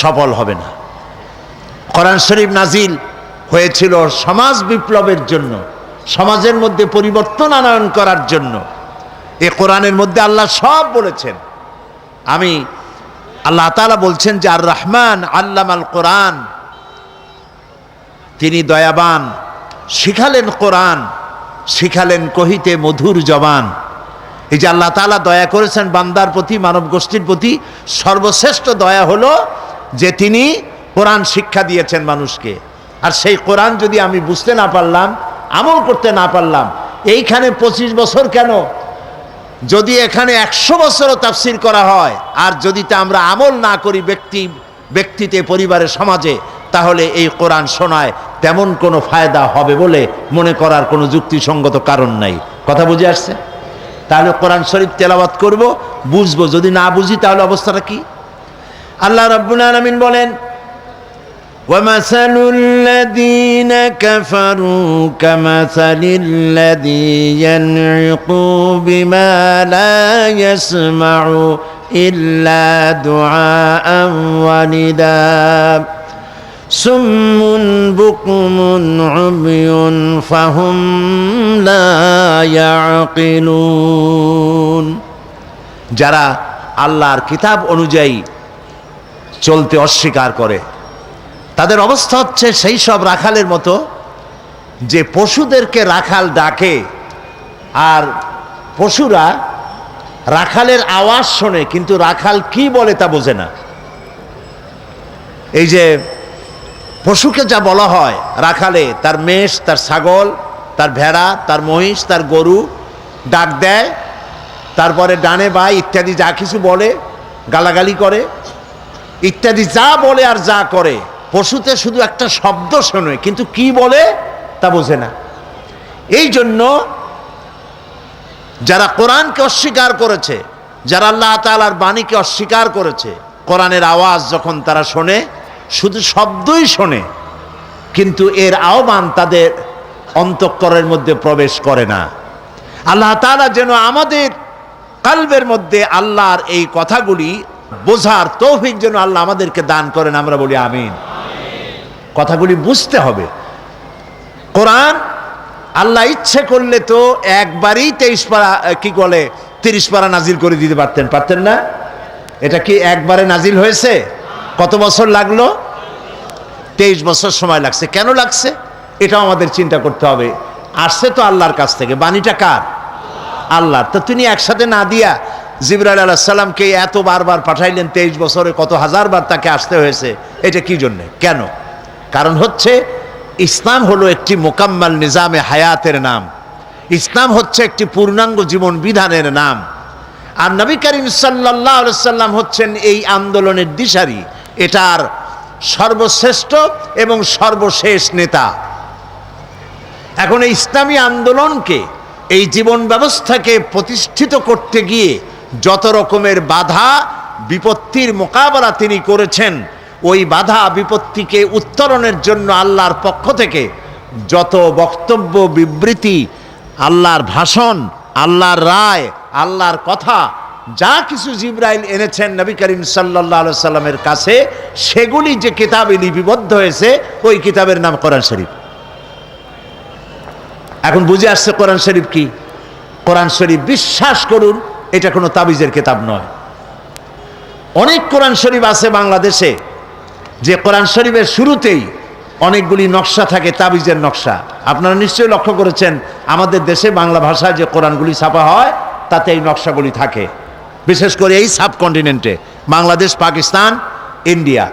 সফল হবে না। কোরআন শরীফ নাজিল হয়েছিল সমাজ বিপ্লবের জন্য, সমাজের মধ্যে পরিবর্তন আনয়ন করার জন্য। এই কোরআনের মধ্যে আল্লাহ সব বলেছেন। আল্লাহ তাআলা বলছেন যে আর রহমান আল্লামাল কোরআন, তিনি দয়াবান, শিখালেন কোরআন, শিখালেন কহিতে মধুর জবান। এই যে আল্লাহ তাআলা দয়া করেছেন বান্দার প্রতি, মানব গোষ্ঠীর প্রতি, সর্বশ্রেষ্ঠ দয়া হলো যে তিনি কোরআন শিক্ষা দিয়েছেন মানুষকে। আর সেই কোরআন যদি আমি বুঝতে না পারলাম, আমল করতে না পারলাম, এইখানে 25 বছর কেন, যদি এখানে 100 বছরও তাফসীর করা হয়, আর যদি তা আমরা আমল না করি ব্যক্তিতে, পরিবারে, সমাজে, তাহলে এই কোরআন শোনায় তেমন কোনো ফায়দা হবে বলে মনে করার কোনো যুক্তিসঙ্গত কারণ নাই। কথা বুঝে আসছে? তাহলে কোরআন শরীফ তেলাওয়াত করব, বুঝবো। যদি না বুঝি তাহলে অবস্থাটা কি? আল্লাহ রাব্বুল আলামিন বলেন, وَمَثَلُ الَّذِينَ كَفَرُوا كَمَثَلِ الَّذِي يَنْعِقُ بِمَا لَا يَسْمَعُ إِلَّا دُعَاءً وَنِدَاءً سُمٌّ بُكْمٌ عُمْيٌ فَهُمْ لَا يَعْقِلُونَ। যারা আল্লাহর কিতাব অনুযায়ী চলতে অস্বীকার করে, তাদের অবস্থা হচ্ছে সেই সব রাখালের মতো যে পশুদেরকে রাখাল ডাকে, আর পশুরা রাখালের আওয়াজ শোনে কিন্তু রাখাল কি বলে তা বোঝে না। এই যে পশুকে যা বলা হয়, রাখালে তার মেষ, তার ছাগল, তার ভেড়া, তার মহিষ, তার গরু ডাক দেয়, তারপরে ডানে বাই ইত্যাদি যা কিছু বলে, গালাগালি করে ইত্যাদি যা বলে আর যা করে, পশুতে শুধু একটা শব্দ শোনে কিন্তু কি বলে তা বোঝে না। এই জন্য যারা কোরআনকে অস্বীকার করেছে, যারা আল্লাহ তাআলার বাণীকে অস্বীকার করেছে, কোরআনের আওয়াজ যখন তারা শোনে শুধু শব্দই শোনে, কিন্তু এর আহ্বান তাদের অন্তঃকরণের মধ্যে প্রবেশ করে না। আল্লাহ তাআলা যেন আমাদের কালবের মধ্যে আল্লাহর এই কথাগুলি বোঝার তৌফিক যেন আল্লাহ আমাদেরকে দান করেন, আমরা বলি আমিন। কথাগুলি বুঝতে হবে। কোরআন আল্লাহ ইচ্ছে করলে তো একবারই 23 পারা কি বলে 30 পারা নাজিল করে দিতে পারতেন না? এটা কি একবারে নাজিল হয়েছে? কত বছর লাগলো? 23 বছর সময় লাগছে। কেন লাগছে এটাও আমাদের চিন্তা করতে হবে। আসছে তো আল্লাহর কাছ থেকে, বাণীটা কার? আল্লাহর। তো তিনি একসাথে না দিয়া জিবরাইল আলাইহিস সালামকে এত বারবার পাঠাইলেন, 23 বছরে কত হাজারবার তাকে আসতে হয়েছে, এটা কি জন্যে? কেন? কারণ হচ্ছে ইসলাম হলো একটি মোকাম্মাল নিজামে হায়াতের নাম। ইসলাম হচ্ছে একটি পূর্ণাঙ্গ জীবন বিধানের নাম। আর নবী করিম সাল্লাল্লাহু আলাইহি সাল্লাম হচ্ছেন এই আন্দোলনের দিশারি, এটার সর্বশ্রেষ্ঠ এবং সর্বশেষ নেতা। এখন এই ইসলামী আন্দোলনকে, এই জীবন ব্যবস্থাকে প্রতিষ্ঠিত করতে গিয়ে যত রকমের বাধা বিপত্তির মোকাবেলা তিনি করেছেন, ওই বাধা বিপত্তিকে উত্তরণের জন্য আল্লাহর পক্ষ থেকে যত বক্তব্য, বিবৃতি, আল্লাহর ভাষণ, আল্লাহর রায়, আল্লাহর কথা, যা কিছু জিবরাইল এনেছেন নবী করিম সাল্লাল্লাহু আলাইহি সাল্লামের কাছে, সেগুলি যে কিতাবে লিপিবদ্ধ হয়েছে, ওই কিতাবের নাম কোরআন শরীফ। এখন বুঝে আসছে কোরআন শরীফ কি? কোরআন শরীফ, বিশ্বাস করুন, এটা কোনো তাবিজের কিতাব নয়। অনেক কোরআন শরীফ আছে বাংলাদেশে, যে কোরআন শরীফের শুরুতেই অনেকগুলি নকশা থাকে, তাবিজের নকশা। আপনারা নিশ্চয়ই লক্ষ্য করেছেন, আমাদের দেশে বাংলা ভাষায় যে কোরআনগুলি ছাপা হয় তাতে এই নকশাগুলি থাকে, বিশেষ করে এই সাবকন্টিনেন্টে, বাংলাদেশ, পাকিস্তান, ইন্ডিয়া,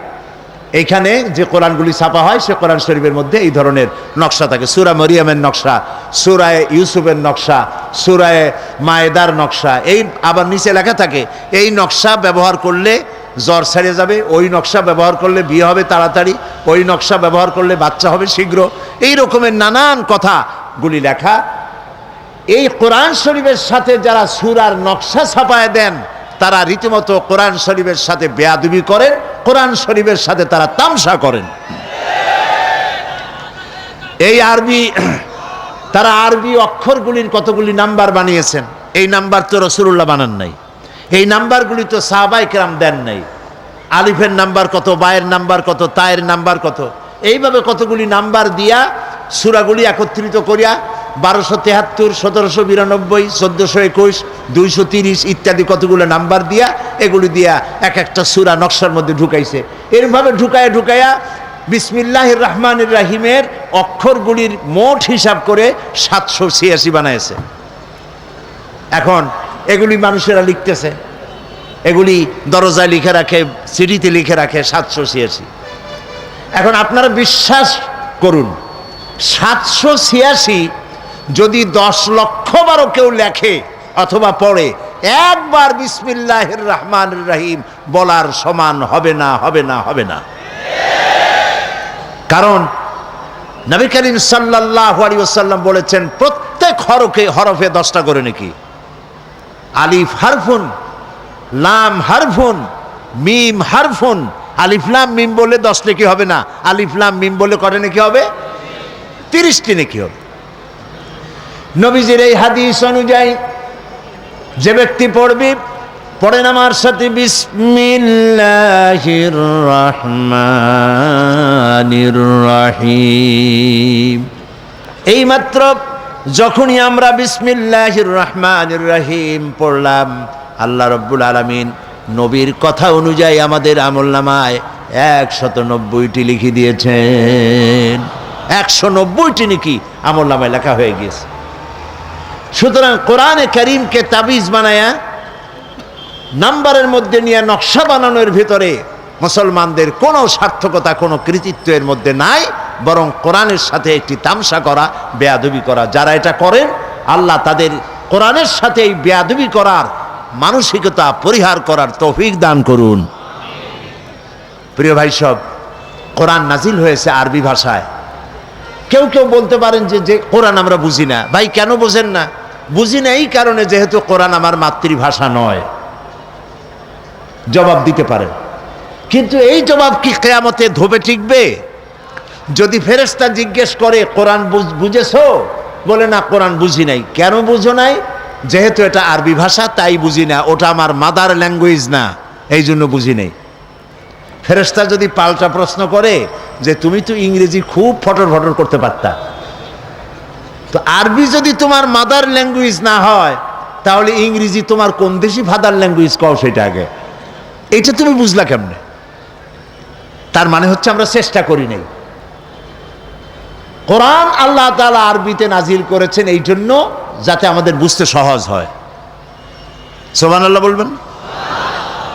এইখানে যে কোরআনগুলি ছাপা হয় সে কোরআন শরীফের মধ্যে এই ধরনের নকশা থাকে। সূরা মরিয়মের নকশা, সূরায়ে ইউসুফের নকশা, সূরায়ে মায়েদার নকশা, এই আবার নিচে লেখা থাকে এই নকশা ব্যবহার করলে জ্বর ছেড়ে যাবে, ওই নকশা ব্যবহার করলে বিয়ে হবে তাড়াতাড়ি, ওই নকশা ব্যবহার করলে বাচ্চা হবে শীঘ্র, এই রকমের নানান কথাগুলি লেখা। এই কোরআন শরীফের সাথে যারা সূরার নকশা ছাপায় দেন, তারা রীতিমতো কোরআন শরীফের সাথে বেয়াদবি করেন, কোরআন শরীফের সাথে তারা তামসা করেন। এই আরবি, তারা আরবি অক্ষরগুলির কতগুলি নাম্বার বানিয়েছেন, এই নাম্বার তো রাসূলুল্লাহ বানান নাই, এই নাম্বারগুলি তো সাহাবায়ে কেরাম দেন নাই। আলিফের নাম্বার কত, বায়ের নাম্বার কত, তায়ের নাম্বার কত, এইভাবে কতগুলি নাম্বার দিয়া সূরাগুলি একত্রিত করিয়া 1273, 1792, 1421, 230 ইত্যাদি কতগুলো নাম্বার দিয়া, এগুলি দিয়া এক একটা সূরা নকশার মধ্যে ঢুকাইছে। এরভাবে ঢুকায়া বিসমিল্লাহির রহমানির রহিমের অক্ষরগুলির মোট হিসাব করে 786 বানাইছে। এখন এগুলি মানুষেরা লিখতেছে, এগুলি দরজায় লিখে রাখে, সিডিতে লিখে রাখে 786। এখন আপনারা বিশ্বাস করুন, 786 যদি 10 লক্ষ বারও কেউ লেখে অথবা পড়ে, একবার বিসমিল্লাহির রহমানির রহিম বলার সমান হবে না, হবে না, হবে না। কারণ নবী করিম সাল্লাল্লাহু আলাইহি ওয়াসাল্লাম বলেছেন, প্রত্যেক হরফে 10টা করে নাকি। আলিফ হারফুন, লাম হারফুন, মিম হারফুন। আলিফ লাম মিম বলে 10 নাকি হবে না, আলিফ লাম মিম বলে কত নাকি হবে? 30টি নাকি হবে। নবীজির এই হাদিস অনুযায়ী যে ব্যক্তি পড়েন আমার সাথে বিসমিল্লাহির রহমানির রহিম, এইমাত্র যখনই আমরা বিসমিল্লাহির রহমানির রহিম পড়লাম, আল্লাহ রাব্বুল আলামিন নবীর কথা অনুযায়ী আমাদের আমলনামায় 190টি লিখে দিয়েছেন। 190টি নাকি আমলনামায় লেখা হয়ে গেছে। সুতরাং কোরআনে কারীমকে তাবিজ বানায়া নাম্বারের মধ্যে নিয়ে নকশা বানানোর ভিতরে মুসলমানদের কোনো সার্থকতা, কোনো কৃতিত্বের মধ্যে নাই, বরং কোরআনের সাথে একটি তামসা করা, বেয়াদবি করা। যারা এটা করেন, আল্লাহ তাদের কোরআনের সাথে এই বেয়াদবি করার মানসিকতা পরিহার করার তৌফিক দান করুন। প্রিয় ভাই সব, কোরআন নাজিল হয়েছে আরবি ভাষায়। কেউ কেউ বলতে পারেন যে কোরআন আমরা বুঝি না। ভাই কেন বোঝেন না? বুঝি না এই কারণে যেহেতু কোরআন আমার মাতৃভাষা নয়। জবাব দিতে পারেন, কিন্তু এই জবাব কি কিয়ামতে ধোবে টিকবে? যদি ফেরেশতা জিজ্ঞেস করে কোরআন বুঝেছো, বলে না কোরআন বুঝি নাই। কেন বুঝো নাই? যেহেতু এটা আরবি ভাষা তাই বুঝি না, ওটা আমার মাদার ল্যাঙ্গুয়েজ না, এই জন্য বুঝি নাই। ফেরেশতা যদি পাল্টা প্রশ্ন করে যে তুমি তো ইংরেজি খুব ফটর ফটর করতে পারতা, তো আরবি যদি তোমার মাদার ল্যাঙ্গুয়েজ না হয় তাহলে ইংরেজি তোমার কোন দেশি ফাদার ল্যাঙ্গুয়েজ কও সেটা আগে, এটা তুমি বুঝলা কেমনে? তার মানে হচ্ছে আমরা চেষ্টা করি নাই। কোরআন আল্লাহ তাআলা আরবিতে নাজিল করেছেন এই জন্য যাতে আমাদের বুঝতে সহজ হয়। সুবহানাল্লাহ বলবেন।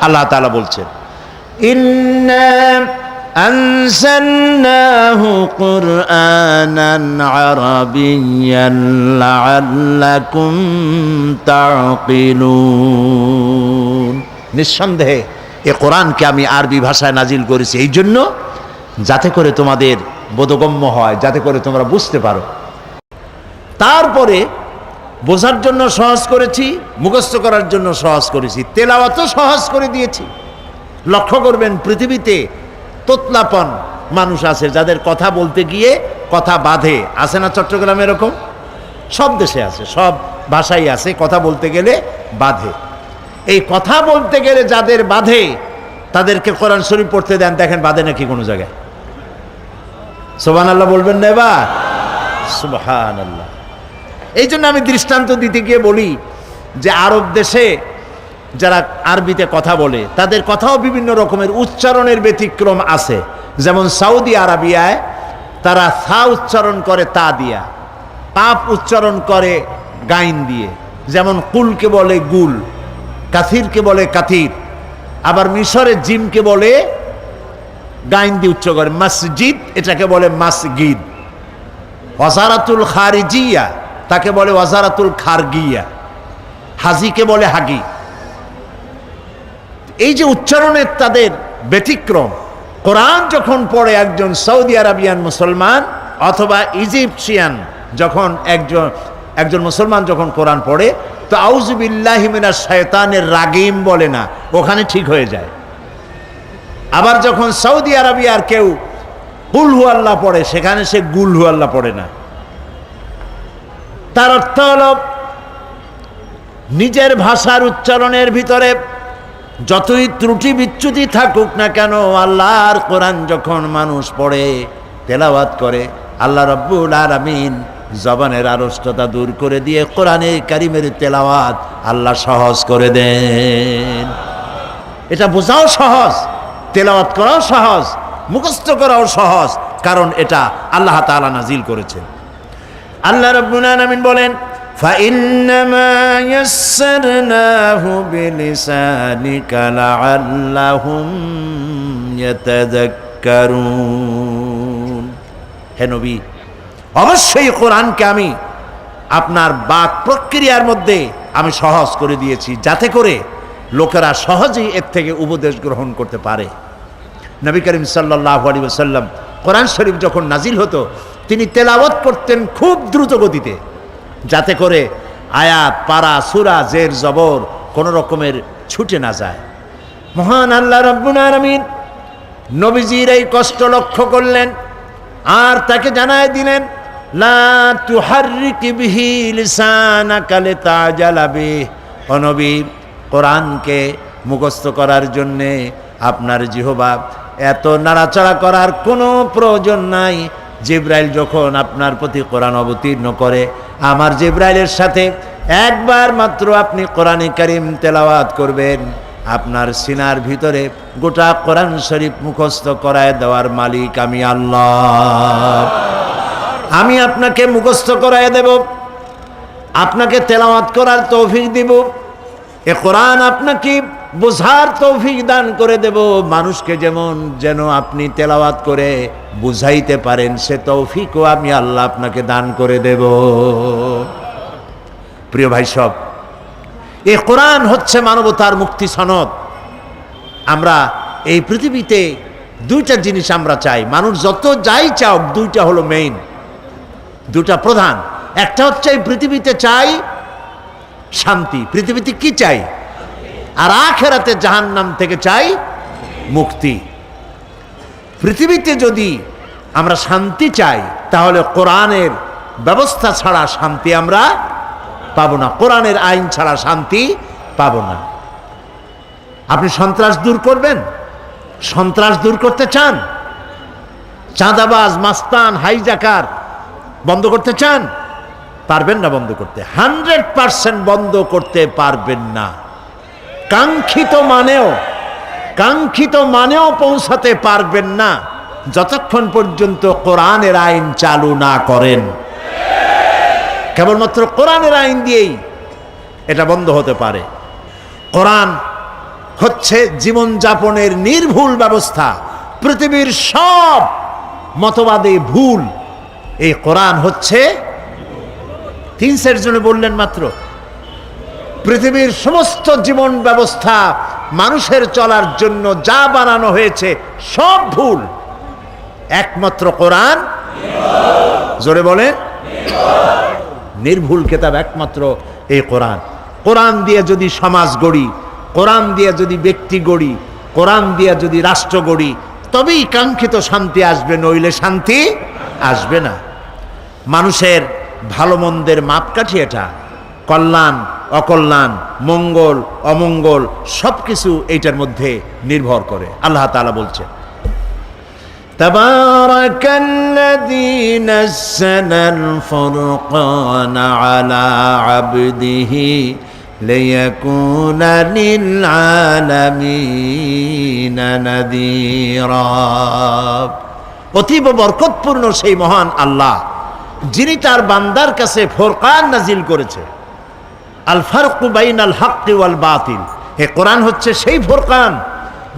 আল্লাহ তাআলা বলছেন ইন্না আনজালনাহু কুরআনান আরাবিয়্যান লাআল্লাকুম তা'কিলুন। নিঃসন্দেহে এ কোরআনকে আমি আরবি ভাষায় নাজিল করেছি এই জন্য যাতে করে তোমাদের বোধগম্য হয়, যাতে করে তোমরা বুঝতে পারো। তারপরে বোঝার জন্য সহজ করেছি, মুখস্থ করার জন্য সহজ করেছি, তেলাওয়াতও সহজ করে দিয়েছি। লক্ষ্য করবেন পৃথিবীতে তোতলাপন মানুষ আছে যাদের কথা বলতে গিয়ে কথা বাঁধে, আছে না? চট্টগ্রামে এরকম সব দেশে আছে, সব ভাষাই আছে, কথা বলতে গেলে বাঁধে। এই কথা বলতে গেলে যাদের বাঁধে তাদেরকে কোরআন শরীফ পড়তে দেন, দেখেন বাঁধে নাকি কোনো জায়গায়? সুবহানাল্লাহ বলবেন না এবার? সুবহানাল্লাহ। এই জন্য আমি দৃষ্টান্ত দিতে গিয়ে বলি যে আরব দেশে যারা আরবিতে কথা বলে তাদের কথাও বিভিন্ন রকমের উচ্চারণের ব্যতিক্রম আছে। যেমন সৌদি আরবিয়ায় তারা সা উচ্চারণ করে তা দিয়া, কাফ উচ্চারণ করে গাইন দিয়ে। যেমন কুলকে বলে গুল, কাথিরকে বলে কাথির, আবার মিশরে জিমকে বলে গাইন দিয়ে উচ্চ করে মসজিদ, এটাকে বলে মাসগিদ। ওয়াজারাতুল খারিজিয়া তাকে বলে ওয়াজারাতুল খারগিয়া, হাজিকে বলে হাগি। এই যে উচ্চারণের তাদের ব্যতিক্রম, কোরআন যখন পড়ে একজন সৌদি আরবিয়ান মুসলমান অথবা ইজিপশিয়ান, যখন একজন মুসলমান যখন কোরআন পড়ে তো আউযু বিল্লাহি মিনাশ শায়তানির রাগীম বলে না, ওখানে ঠিক হয়ে যায়। আবার যখন সৌদি আরবিয়ার কেউ কুল হু আল্লাহ পড়ে সেখানে সে গুল হু আল্লাহ পড়ে না। তার অর্থ হল নিজের ভাষার উচ্চারণের ভিতরে যতই ত্রুটি বিচ্যুতি থাকুক না কেন, আল্লাহর কোরআন যখন মানুষ পড়ে তেলাওয়াত করে, আল্লাহ রাব্বুল আলামিন জবানের আড়ষ্টতা দূর করে দিয়ে কোরআনে কারিমের তেলাওয়াত আল্লাহ সহজ করে দেন। এটা বোঝাও সহজ, তেলাওয়াত করাও সহজ, মুখস্থ করাও সহজ, কারণ এটা আল্লাহ তাআলা নাজিল করেছেন। আল্লাহ রাব্বুল আলামিন বলেন فَإِنَّمَا يَسَّرْنَاهُ بِلِسَانِكَ لَعَلَّهُمْ يَتَذَكَّرُونَ। হে নবী, অবশ্যই কোরআনকে আমি আপনার বাক প্রক্রিয়ার মধ্যে আমি সহজ করে দিয়েছি যাতে করে লোকেরা সহজেই এর থেকে উপদেশ গ্রহণ করতে পারে। নবী করিম সাল্লাল্লাহু আলাইহি ওয়াসাল্লাম কোরআন শরীফ যখন নাজিল হতো তিনি তেলাওয়াত করতেন খুব দ্রুত গতিতে, যাতে করে আয়াত, পারা, সূরা, জের, জবর কোনো রকমের ছুটে না যায়। মহান আল্লাহ রাব্বুল আলামিন নবীজির এই কষ্ট লক্ষ্য করলেন আর তাকে জানায় দিলেন লা তুহাররিক বিহি লিসানাকা লিতাজালা বিহি। ও নবী, কোরআনকে মুখস্থ করার জন্যে আপনার জিহ্বা এত নাড়াচাড়া করার কোনো প্রয়োজন নাই। জিবরাইল যখন আপনার প্রতি কোরআন অবতীর্ণ করে, আমার জিবরাইলের সাথে একবার মাত্র আপনি কোরআনে কারীম তেলাওয়াত করবেন, আপনার সিনার ভিতরে গোটা কোরআন শরীফ মুখস্থ করায় দেওয়ার মালিক আমি আল্লাহ। আমি আপনাকে মুখস্থ করায় দেব, আপনাকে তেলাওয়াত করার তৌফিক দিব, এ কোরআন আপনাকে বোঝার তৌফিক দান করে দেব। মানুষকে যেন আপনি তেলাওয়াত করে বুঝাইতে পারেন সে তৌফিকও আমি আল্লাহ আপনাকে দান করে দেব। প্রিয় ভাই সব, এই কোরআন হচ্ছে মানবতার মুক্তি সনদ। আমরা এই পৃথিবীতে দুইটা জিনিস আমরা চাই, মানুষ যত যাই চাও, দুইটা হলো মেইন, দুটা প্রধান। একটা হচ্ছে এই পৃথিবীতে চাই শান্তি। পৃথিবীতে কি চাই? আর আখিরাতে জাহান্নাম থেকে চাই মুক্তি। পৃথিবীতে যদি আমরা শান্তি চাই তাহলে কোরআনের ব্যবস্থা ছাড়া শান্তি আমরা পাবো না, কোরআনের আইন ছাড়া শান্তি পাবো না। আপনি সন্ত্রাস দূর করবেন? সন্ত্রাস দূর করতে চান? চাঁদাবাজ, মাস্তান, হাইজাকার বন্ধ করতে চান? পারবেন না বন্ধ করতে, 100% বন্ধ করতে পারবেন না। কাঙ্ক্ষিত মানেও পৌঁছাতে পারবেন না যতক্ষণ পর্যন্ত কোরআনের আইন চালু না করেন। কেবলমাত্র কোরআনের আইন দিয়েই এটা বন্ধ হতে পারে। কোরআন হচ্ছে জীবনযাপনের নির্ভুল ব্যবস্থা। পৃথিবীর সব মতবাদে ভুল, এই কোরআন হচ্ছে 3 সেট জন্য বললেন মাত্র। পৃথিবীর সমস্ত জীবন ব্যবস্থা মানুষের চলার জন্য যা বানানো হয়েছে সব ভুল, একমাত্র কোরআন জোরে বলেন নির্ভুল কিতাব একমাত্র এই কোরআন। কোরআন দিয়ে যদি সমাজ গড়ি, কোরআন দিয়ে যদি ব্যক্তি গড়ি, কোরআন দিয়ে যদি রাষ্ট্র গড়ি, তবেই কাঙ্ক্ষিত শান্তি আসবে, নইলে শান্তি আসবে না। মানুষের ভালো মন্দের মাপকাঠি এটা, কল্যাণ অকল্যাণ, মঙ্গল অমঙ্গল সবকিছু এইটার মধ্যে নির্ভর করে। আল্লাহ তাআলা বলছে তাবারাকাল্লাযী নাযালাল ফুরকানা আলা আবদিহি লিয়াকুনা লিল আলামিনা নাযীরা। অতীব বরকতপূর্ণ সেই মহান আল্লাহ যিনি তার বান্দার কাছে ফুরকান নাজিল করেছে। আল ফারকু বাইনাল হাক্কি ওয়াল বাতিল, হে কোরআন হচ্ছে সেই ফুরকান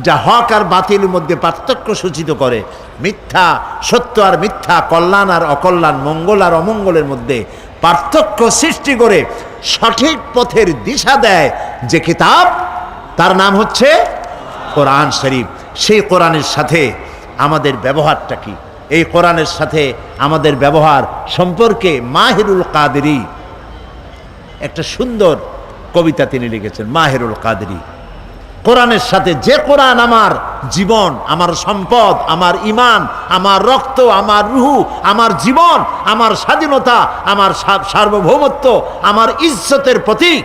যা হক আর বাতিলের মধ্যে পার্থক্য সূচিত করে, মিথ্যা সত্য আর মিথ্যা, কল্যাণ আর অকল্যাণ, মঙ্গল আর অমঙ্গলের মধ্যে পার্থক্য সৃষ্টি করে সঠিক পথের দিশা দেয় যে কিতাব, তার নাম হচ্ছে কোরআন শরীফ। সেই কোরআনের সাথে আমাদের ব্যবহারটা কি? এই কোরআনের সাথে আমাদের ব্যবহার সম্পর্কে মাহিরুল কাদেরী একটা সুন্দর কবিতা তিনি লিখেছেন। মাহিরুল কাদেরী, কোরআনের সাথে, যে কোরআন আমার জীবন, আমার সম্পদ, আমার ঈমান, আমার রক্ত, আমার রূহ, আমার জীবন, আমার স্বাধীনতা, আমার সার্বভৌমত্ব, আমার ইজ্জতের প্রতীক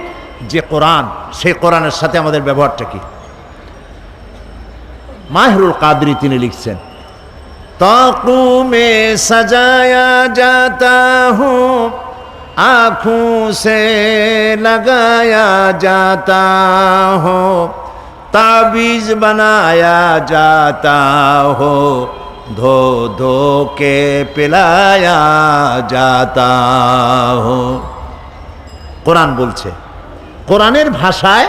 যে কোরআন, সেই কোরআনের সাথে আমাদের ব্যবহারটা কি? মাহিরুল কাদেরী তিনি লিখছেন ताक़ू में सजाया जाता हूँ, आँखों से लगाया जाता हूँ, ताबीज़ बनाया जाता हो, धो धो के पिलाया जाता हो। কোরআন বলছে, কোরআনের ভাষায়,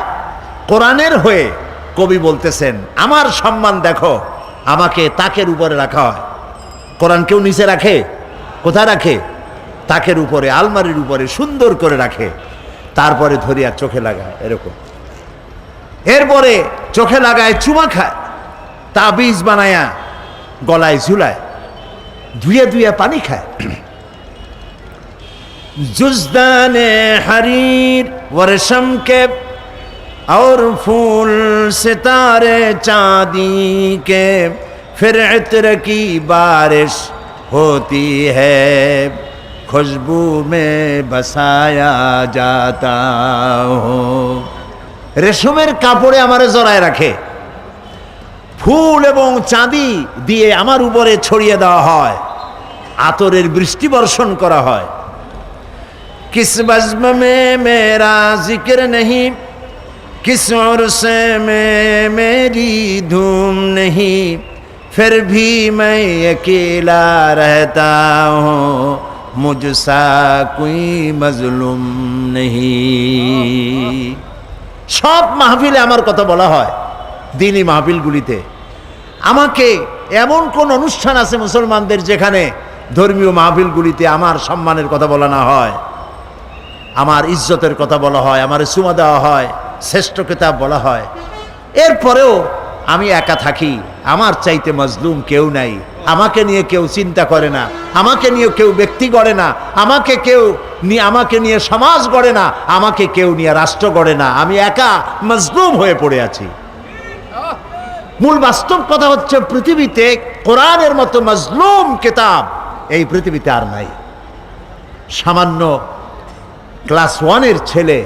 কোরআনের হয়ে কবি বলতেছেন আমার সম্মান দেখো, আমাকে তাকের উপরে রাখা হয়। কোরআন কেউ নিচে রাখে? কোথায় রাখে? তাকের উপরে, আলমারির উপরে সুন্দর করে রাখে, তারপরে ধরিয়া চোখে লাগায় এরকম, এরপরে চোখে লাগায়, চুমা খায়, তাবিজ বানায়া গলায় ঝুলায়, ধুয়ে ধুয়ে পানি খায়। जुज़दाने हरीर व रेशम के और फूल सितारे चांदी के, फिर इत्र की बारिश होती है, खुशबू में बसाया जाता हो। রেশমের কাপড়ে আমারে জড়ায় রাখে, ফুল এবং চাঁদি দিয়ে আমার উপরে ছড়িয়ে দেওয়া হয়, আতরের বৃষ্টি বর্ষণ করা হয়। किस बज़्म में मेरा जिक्र नहीं, किस उर्से में मेरी धूम नहीं, फिर भी मैं अकेला रहता हूँ, मुझसा कोई मजलूम नहीं। সব মাহফিলে আমার কথা বলা হয়, দিনী মাহফিলগুলিতে। আমাকে এমন কোন অনুষ্ঠান আছে মুসলমানদের যেখানে ধর্মীয় মাহফিলগুলিতে আমার সম্মানের কথা বলা না হয়, আমার ইজ্জতের কথা বলা হয়, আমার চুমা দেওয়া হয়, শ্রেষ্ঠ কিতাব বলা হয়। এরপরেও আমি একা থাকি, আমার চাইতে মজলুম কেউ নাই, আমাকে নিয়ে কেউ চিন্তা করে না, আমাকে নিয়ে কেউ ব্যক্তি গড়ে না, আমাকে কেউ আমাকে নিয়ে সমাজ গড়ে না, আমাকে কেউ নিয়ে রাষ্ট্র গড়ে না, আমি একা মজলুম হয়ে পড়ে আছি। মূল বাস্তব কথা হচ্ছে পৃথিবীতে কোরআনের মতো মজলুম কিতাব এই পৃথিবীতে আর নাই। সামান্য ক্লাস 1-এর ছেলে,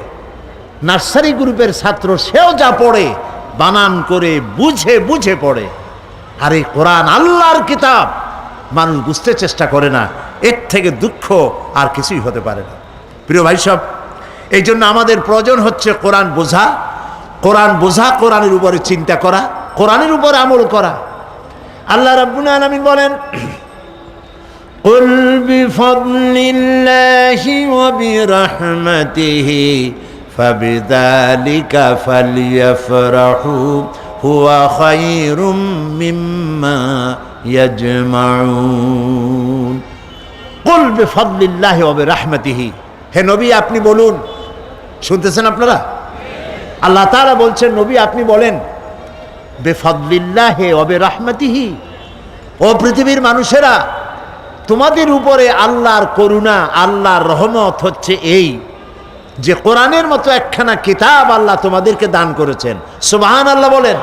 নার্সারি গ্রুপের ছাত্র, সেও যা পড়ে বানান করে বুঝে বুঝে পড়ে। আর এই কোরআন আল্লাহর কিতাব মানুষ বুঝতে চেষ্টা করে না। এর থেকে দুঃখ আর কিছুই হতে পারে না। প্রিয় ভাই সব, এই জন্য আমাদের প্রয়োজন হচ্ছে কোরআন বোঝা, কোরআনের উপরে চিন্তা করা, কোরআনের উপরে আমল করা। আল্লাহ রাব্বুল আলামিন বলেন, কুল বিফাদলিল্লাহি ওয়া বিরাহমাতিহি ফাবিযালিকা ফালইফরাহু হুয়া খায়রুম মিম্মা ইয়াজমাউন। কুল বিফাদলিল্লাহি ওয়া বিরাহমাতিহি, হে নবী আপনি বলুন। শুনতেছেন আপনারা? আল্লাহ তাআলা বলছেন, নবী আপনি বলেন, বিফাদলিল্লাহি ওয়া বিরাহমাতিহি, ও পৃথিবীর মানুষেরা, তোমাদের উপরে আল্লাহর করুণা, আল্লাহর রহমত হচ্ছে এই যে কোরআনের মতো একখানা কিতাব আল্লাহ তোমাদেরকে দান করেছেন। সুবহানাল্লাহ বলেন।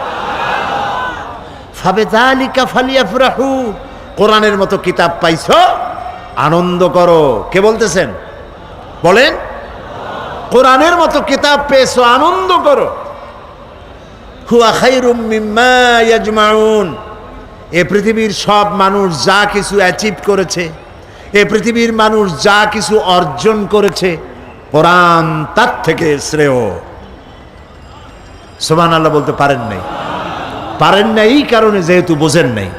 ফাবিযালিকা ফালইফরাহু, কোরআনের মতো কিতাব পাইছো, আনন্দ করো। কে বলতেছেন? বলেন। কোরআনের মতো কিতাব পেয়েছো, আনন্দ করো। হুয়া খায়রুম মিম্মা ইয়াজমাউন, এ পৃথিবীর সব মানুষ যা কিছু অ্যাচিভ করেছে, এ পৃথিবীর মানুষ যা কিছু অর্জন করেছে, কোরআন তার থেকে শ্রেয়। সুবহানাল্লাহ বলতে পারেন নাই? পারেন নাই এই কারণে যেহেতু বোঝেন নাই।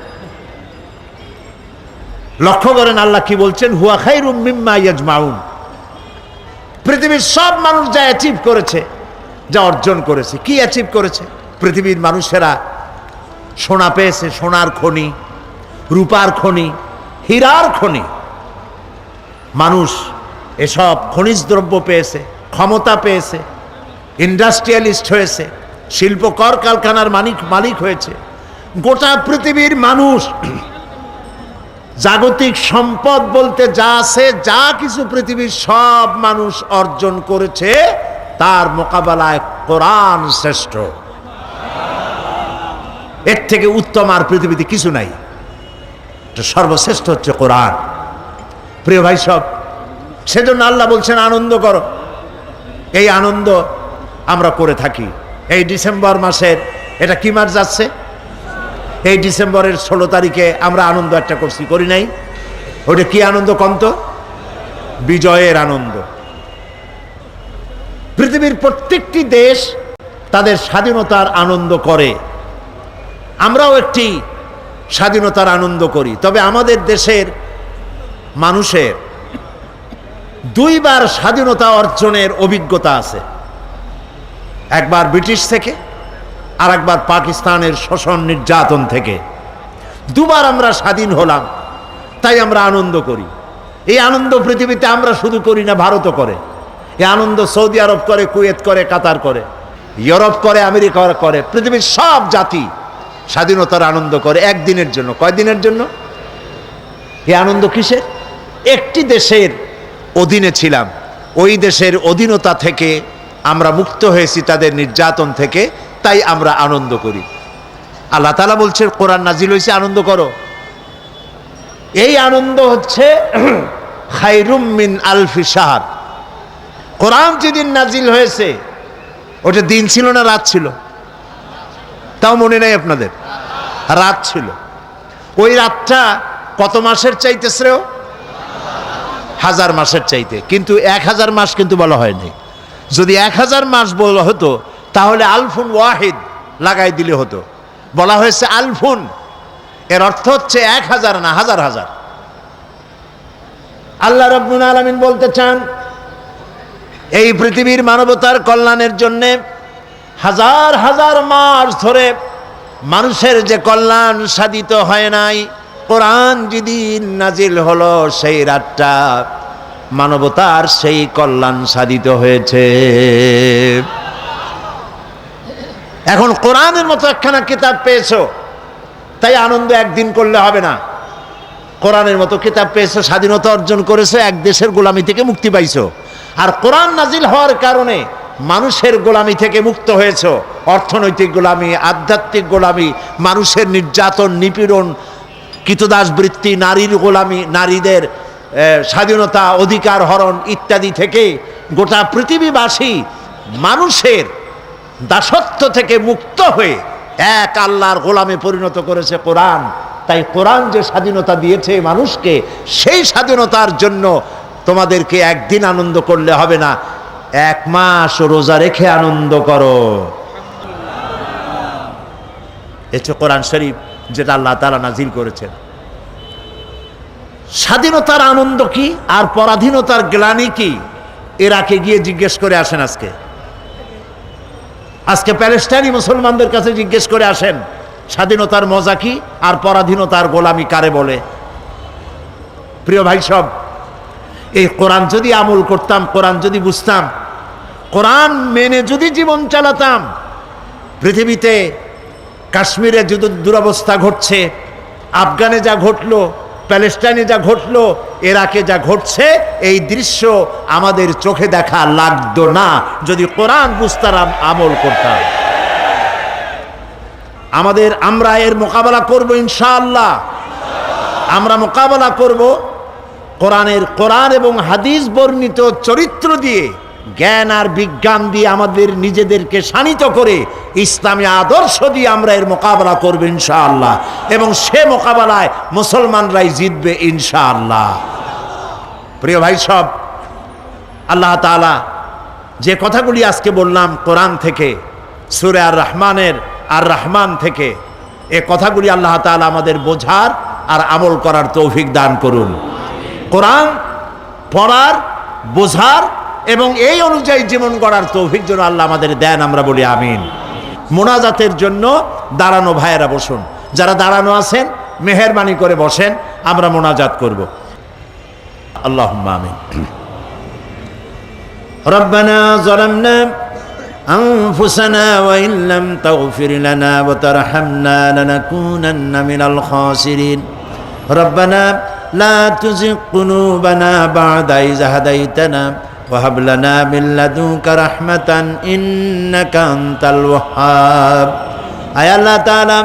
লক্ষ্য করেন আল্লাহ কি বলছেন, হুয়া খায়রুম মিম্মা ইয়াজমাউন। পৃথিবীর সব মানুষ যা অ্যাচিভ করেছে, যা অর্জন করেছে, কি অ্যাচিভ করেছে? পৃথিবীর মানুষেরা সোনা পেয়েছে, সোনার খনি, রূপার খনি, হীরার খনি। মানুষ এসব খনিজ দ্রব্য পেয়েছে, ক্ষমতা পেয়েছে, ইন্ডাস্ট্রিয়ালিস্ট হয়েছে, শিল্প কলকারখানার মালিক হয়েছে। গোটা পৃথিবীর মানুষ জাগতিক সম্পদ বলতে যা আছে, যা কিছু পৃথিবীর সব মানুষ অর্জন করেছে, তার মোকাবেলায় কোরআন শ্রেষ্ঠ। এর থেকে উত্তম আর পৃথিবীতে কিছু নাই। সর্বশ্রেষ্ঠ হচ্ছে কোরআন। প্রিয় ভাই সব, সেজন্য আল্লাহ বলছেন আনন্দ করো। এই আনন্দ আমরা করে থাকি। এই ডিসেম্বর মাসের, এটা কি মাস যাচ্ছে? এই ডিসেম্বরের 16 তারিখে আমরা আনন্দ একটা করছি, করি নাই? ওটা কি আনন্দ কন্ত? বিজয়ের আনন্দ। পৃথিবীর প্রত্যেকটি দেশ তাদের স্বাধীনতার আনন্দ করে, আমরাও একটি স্বাধীনতার আনন্দ করি। তবে আমাদের দেশের মানুষের 2 বার স্বাধীনতা অর্জনের অভিজ্ঞতা আছে। একবার ব্রিটিশ থেকে, আর একবার পাকিস্তানের শোষণ নির্যাতন থেকে। 2 বার আমরা স্বাধীন হলাম, তাই আমরা আনন্দ করি। এই আনন্দ পৃথিবীতে আমরা শুধু করি না, ভারতও করে। এই আনন্দ সৌদি আরব করে, কুয়েত করে, কাতার করে, ইউরোপ করে, আমেরিকা করে। পৃথিবীর সব জাতি স্বাধীনতার আনন্দ করে একদিনের জন্য। কয়দিনের জন্য? এই আনন্দ কিসের? একটি দেশের অধীনে ছিলাম, ওই দেশের অধীনতা থেকে আমরা মুক্ত হয়েছি, তাদের নির্যাতন থেকে, তাই আমরা আনন্দ করি। আল্লাহ তাআলা বলছেন কোরআন নাজিল হয়েছে, আনন্দ করো। এই আনন্দ হচ্ছে খায়রুম মিন আলফি শাহর। কোরআন যেদিন নাজিল হয়েছে, ওটা দিন ছিল না রাত ছিল? তাও মনে নাই আপনাদের? রাত ছিল। ওই রাতটা কত মাসের চাইতে শ্রেয়? 1000 মাসের চাইতে। কিন্তু 1000 মাস কিন্তু বলা হয়নি। যদি 1000 মাস বলা হতো তাহলে আলফুন ওয়াহিদ লাগাই দিলে হতো। বলা হয়েছে আলফুন, এর অর্থ হচ্ছে 1000 না, হাজার হাজার। আল্লাহ রাব্বুল আলামিন বলতে চান, এই পৃথিবীর মানবতার কল্যাণের জন্য হাজার হাজার মাস ধরে মানুষের যে কল্যাণ সাধিত হয় নাই, কোরআন যেদিন নাজিল হলো সেই রাতটা মানবতার সেই কল্যাণ সাধিত হয়েছে। এখন কোরআনের মতো একখানা কিতাব পেয়েছো, তাই আনন্দ একদিন করলে হবে না। কোরআনের মতো কিতাব পেয়েছো, স্বাধীনতা অর্জন করেছো, এক দেশের গোলামি থেকে মুক্তি পাইছো। আর কোরআন নাজিল হওয়ার কারণে মানুষের গোলামি থেকে মুক্ত হয়েছো। অর্থনৈতিক গোলামি, আধ্যাত্মিক গোলামি, মানুষের নির্যাতন, নিপীড়ন, কৃতদাস বৃত্তি, নারীর গোলামি, নারীদের স্বাধীনতা, অধিকার হরণ ইত্যাদি থেকে গোটা পৃথিবীবাসী মানুষের দাসত্ব থেকে মুক্ত হয়ে এক আল্লাহর গোলামে পরিণত করেছে কোরআন। তাই কোরআন যে স্বাধীনতা দিয়েছে মানুষকে, সেই স্বাধীনতার জন্য তোমাদেরকে একদিন আনন্দ করলে হবে না, 1 মাস রোজা রেখে আনন্দ করো। এটা কোরআন শরীফ যেটা আল্লাহ তাআলা নাজিল করেছেন। স্বাধীনতার আনন্দ কি আর পরাধীনতার গ্লানি কি, ইরাকে গিয়ে জিজ্ঞেস করে আসেন। আজকে প্যালেস্টাইনি মুসলমানদের কাছে জিজ্ঞেস করে আসেন, স্বাধীনতার মজা কি আর পরাধীনতার গোলামি কারে বলে। প্রিয় ভাই সব, এই কোরআন যদি আমল করতাম, কোরআন যদি বুঝতাম, কোরআন মেনে যদি জীবন চালাতাম, পৃথিবীতে কাশ্মীরে যদি দুরবস্থা ঘটছে, আফগানে যা ঘটলো, প্যালেস্টাইনে যা ঘটলো, ইরাকে যা ঘটছে, এই দৃশ্য আমাদের চোখে দেখা লাগতো না যদি কোরআন বুঝতাম, আমল করতাম। আমরা এর মোকাবেলা করব ইনশাআল্লাহ। আমরা মোকাবেলা করব কোরআন এবং হাদিস বর্ণিত চরিত্র দিয়ে, জ্ঞান আর বিজ্ঞান দিয়ে আমাদের নিজেদেরকে শানিত করে ইসলামী আদর্শ দিয়ে আমরা এর মোকাবেলা করব ইনশাআল্লাহ। এবং সে মোকাবেলায় মুসলমানরাই জিতবে ইনশাআল্লাহ। প্রিয় ভাই সব, আল্লাহ তাআলা যে কথাগুলি আজকে বললাম কোরআন থেকে, সূরা আর রহমান থেকে, এ কথাগুলি আল্লাহ তাআলা আমাদের বোঝার আর আমল করার তৌফিক দান করুন। কোরআন পড়ার, বোঝার এবং এই অনুযায়ী জীবন গড়ার তৌফিক যেন আল্লাহ আমাদের দেন, আমরা বলি আমিন। মোনাজাতের জন্য দাঁড়ানো ভাইয়েরা বসুন, যারা দাঁড়ানো আছেন মেহেরবানি করে বসেন, আমরা মোনাজাত করব। আল্লাহুম্মা আমিন। রব্বানা যালামনা আনফুসানা ওয়া ইন লাম তাগফির লানা ওয়া তারহামনা লানাকুনান্না মিনাল খাসিরিন। রব্বানা লা তুযিগ কুলুবানা বা'দা ইয হাদাইতানা ওয়া হাব লানা মিন লাদুনকা রাহমাতান ইন্নাকা আনতাল ওয়াহ্হাব। আয় আল্লাহ তাআলা,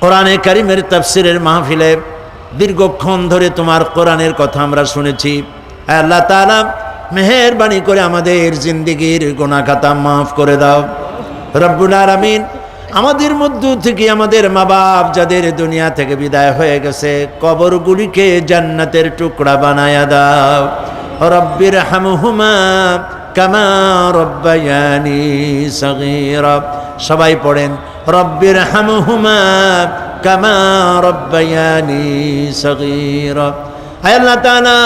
কোরআনে কারীমের তাফসীরের মাহফিলে দীর্ঘক্ষণ ধরে তোমার কোরআনের কথা আমরা শুনেছি। আয় আল্লাহ তাআলা, মেহেরবানি করে আমাদের জিন্দেগির গুনাহ খাতা মাফ করে দাও। রব্বুল আলামিন, আমাদের মধ্য থেকে আমাদের মা বাপ যাদের দুনিয়া থেকে বিদায় হয়ে গেছে, কবরগুলিকে জান্নাতের টুকরা বানায়া দাও। রব্বির হামহুমা কামা রব্বায়ানি সগীরা। সবাই পড়েন, রব্বির হামহুমা কামা রব্বায়ানি সগীরা। হে আল্লাহ তাআলা,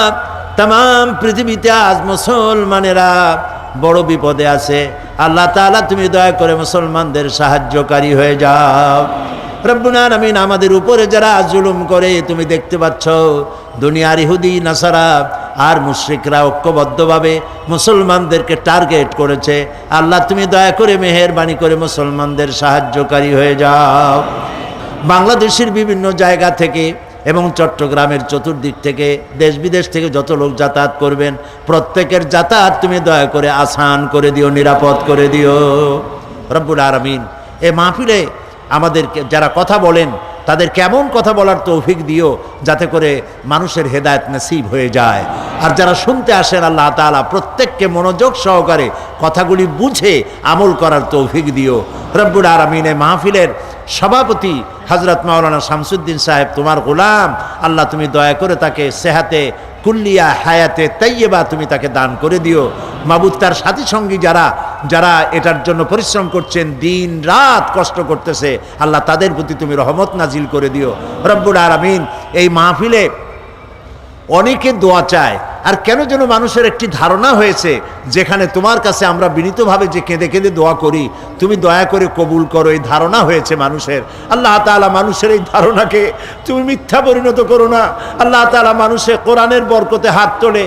तमाम পৃথিবীতে আজ মুসলমানেরা বড় বিপদে আছে। আল্লাহ তাআলা, তুমি দয়া করে মুসলমানদের সাহায্যকারী হয়ে যাও। রব্বুল আলামিন, আমাদের উপরে যারা জুলুম করে তুমি দেখতে পাচ্ছ, দুনিয়ার ইহুদি, নাসারা আর মুশরিকরা ঐক্যবদ্ধভাবে মুসলমানদেরকে টার্গেট করেছে। আল্লাহ, তুমি দয়া করে মেহেরবানি করে মুসলমানদের সাহায্যকারী হয়ে যাও। বাংলাদেশের বিভিন্ন জায়গা থেকে এবং চট্টগ্রামের চতুর্দিক থেকে, দেশ বিদেশ থেকে যত লোক যাতায়াত করবেন, প্রত্যেকের যাতায়াত তুমি দয়া করে আসান করে দিও, নিরাপদ করে দিও। রব্বুল আলামিন, এ মাহফিলে আমাদেরকে যারা কথা বলেন তাদের কেমন কথা বলার তৌফিক দিও, যাতে করে মানুষের হেদায়েত নসিব হয়ে যায়। আর যারা শুনতে আসেন, আল্লাহ তাআলা প্রত্যেককে মনোযোগ সহকারে কথাগুলি বুঝে আমল করার তৌফিক দিও। রব্বুল আলামিন, এই মাহফিলের সভাপতি হযরত মাওলানা শামসুদ্দিন সাহেব তোমার গোলাম, আল্লাহ তুমি দয়া করে তাকে সেহাতে কুল্লিয়া, হায়াতে তাইয়্যিবা তুমি তাকে দান করে দিও। মাবুদ, তার সাথী সঙ্গী যারা এটার জন্য পরিশ্রম করছেন, দিন রাত কষ্ট করতেছে, আল্লাহ তাদের প্রতি তুমি রহমত নাজিল করে দিও। রব্বুল আলামিন, এই মাহফিলে অনেকে দোয়া চায়, আর কেন যেন মানুষের একটি ধারণা হয়েছে, যেখানে তোমার কাছে আমরা বিনীতভাবে যে কেঁদে কেঁদে দোয়া করি, তুমি দয়া করে কবুল করো, এই ধারণা হয়েছে মানুষের। আল্লাহ তাআলা, মানুষের এই ধারণাকে তুমি মিথ্যা পরিণত করো না। আল্লাহ তাআলা, মানুষের কোরআনের বরকতে হাত তোলে,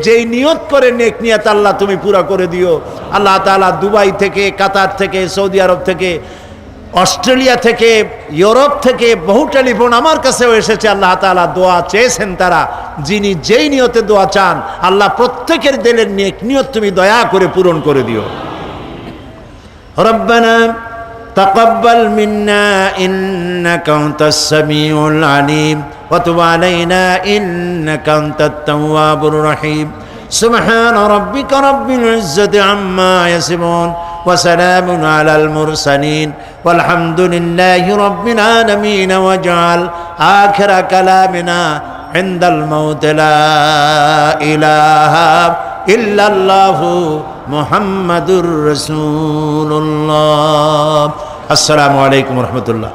যেই নিয়ত করে নেক নিয়ত আল্লাহ তুমি পুরা করে দিও। আল্লাহ তাআলা, দুবাই থেকে, কাতার থেকে, সৌদি আরব থেকে অস্ট্রেলিয়া থেকে, ইউরোপ থেকে বহু টেলিফোন আমার কাছেও এসেছে। আল্লাহ তাআলা দোয়া চেয়েছেন তারা, যিনি যেই নিয়তে দোয়া চান আল্লাহ প্রত্যেকের দিলের নিয়ত তুমি দয়া করে পূরণ করে দিও। রব্বানা তাকাব্বাল মিন্না ইন্নাকা আনতাস সামিউল আলিম ওয়া তুব আলাইনা ইন্নাকা আনতাত তাওয়াবুর রহিম। সুবহান রাব্বিকা রাব্বিল ইজ্জাতি আম্মা ইয়াসিফুন ওয়া সালামুন আলাল মুরসালিন ওয়ালহামদুলিল্লাহি রাব্বিল আলামিন ওয়াজআল আখিরা কালামিনা ইনদাল মাউত লা ইলাহা ইল্লাল্লাহু মুহাম্মাদুর রাসূলুল্লাহ। আসসালামু আলাইকুম ওয়া রাহমাতুল্লাহ।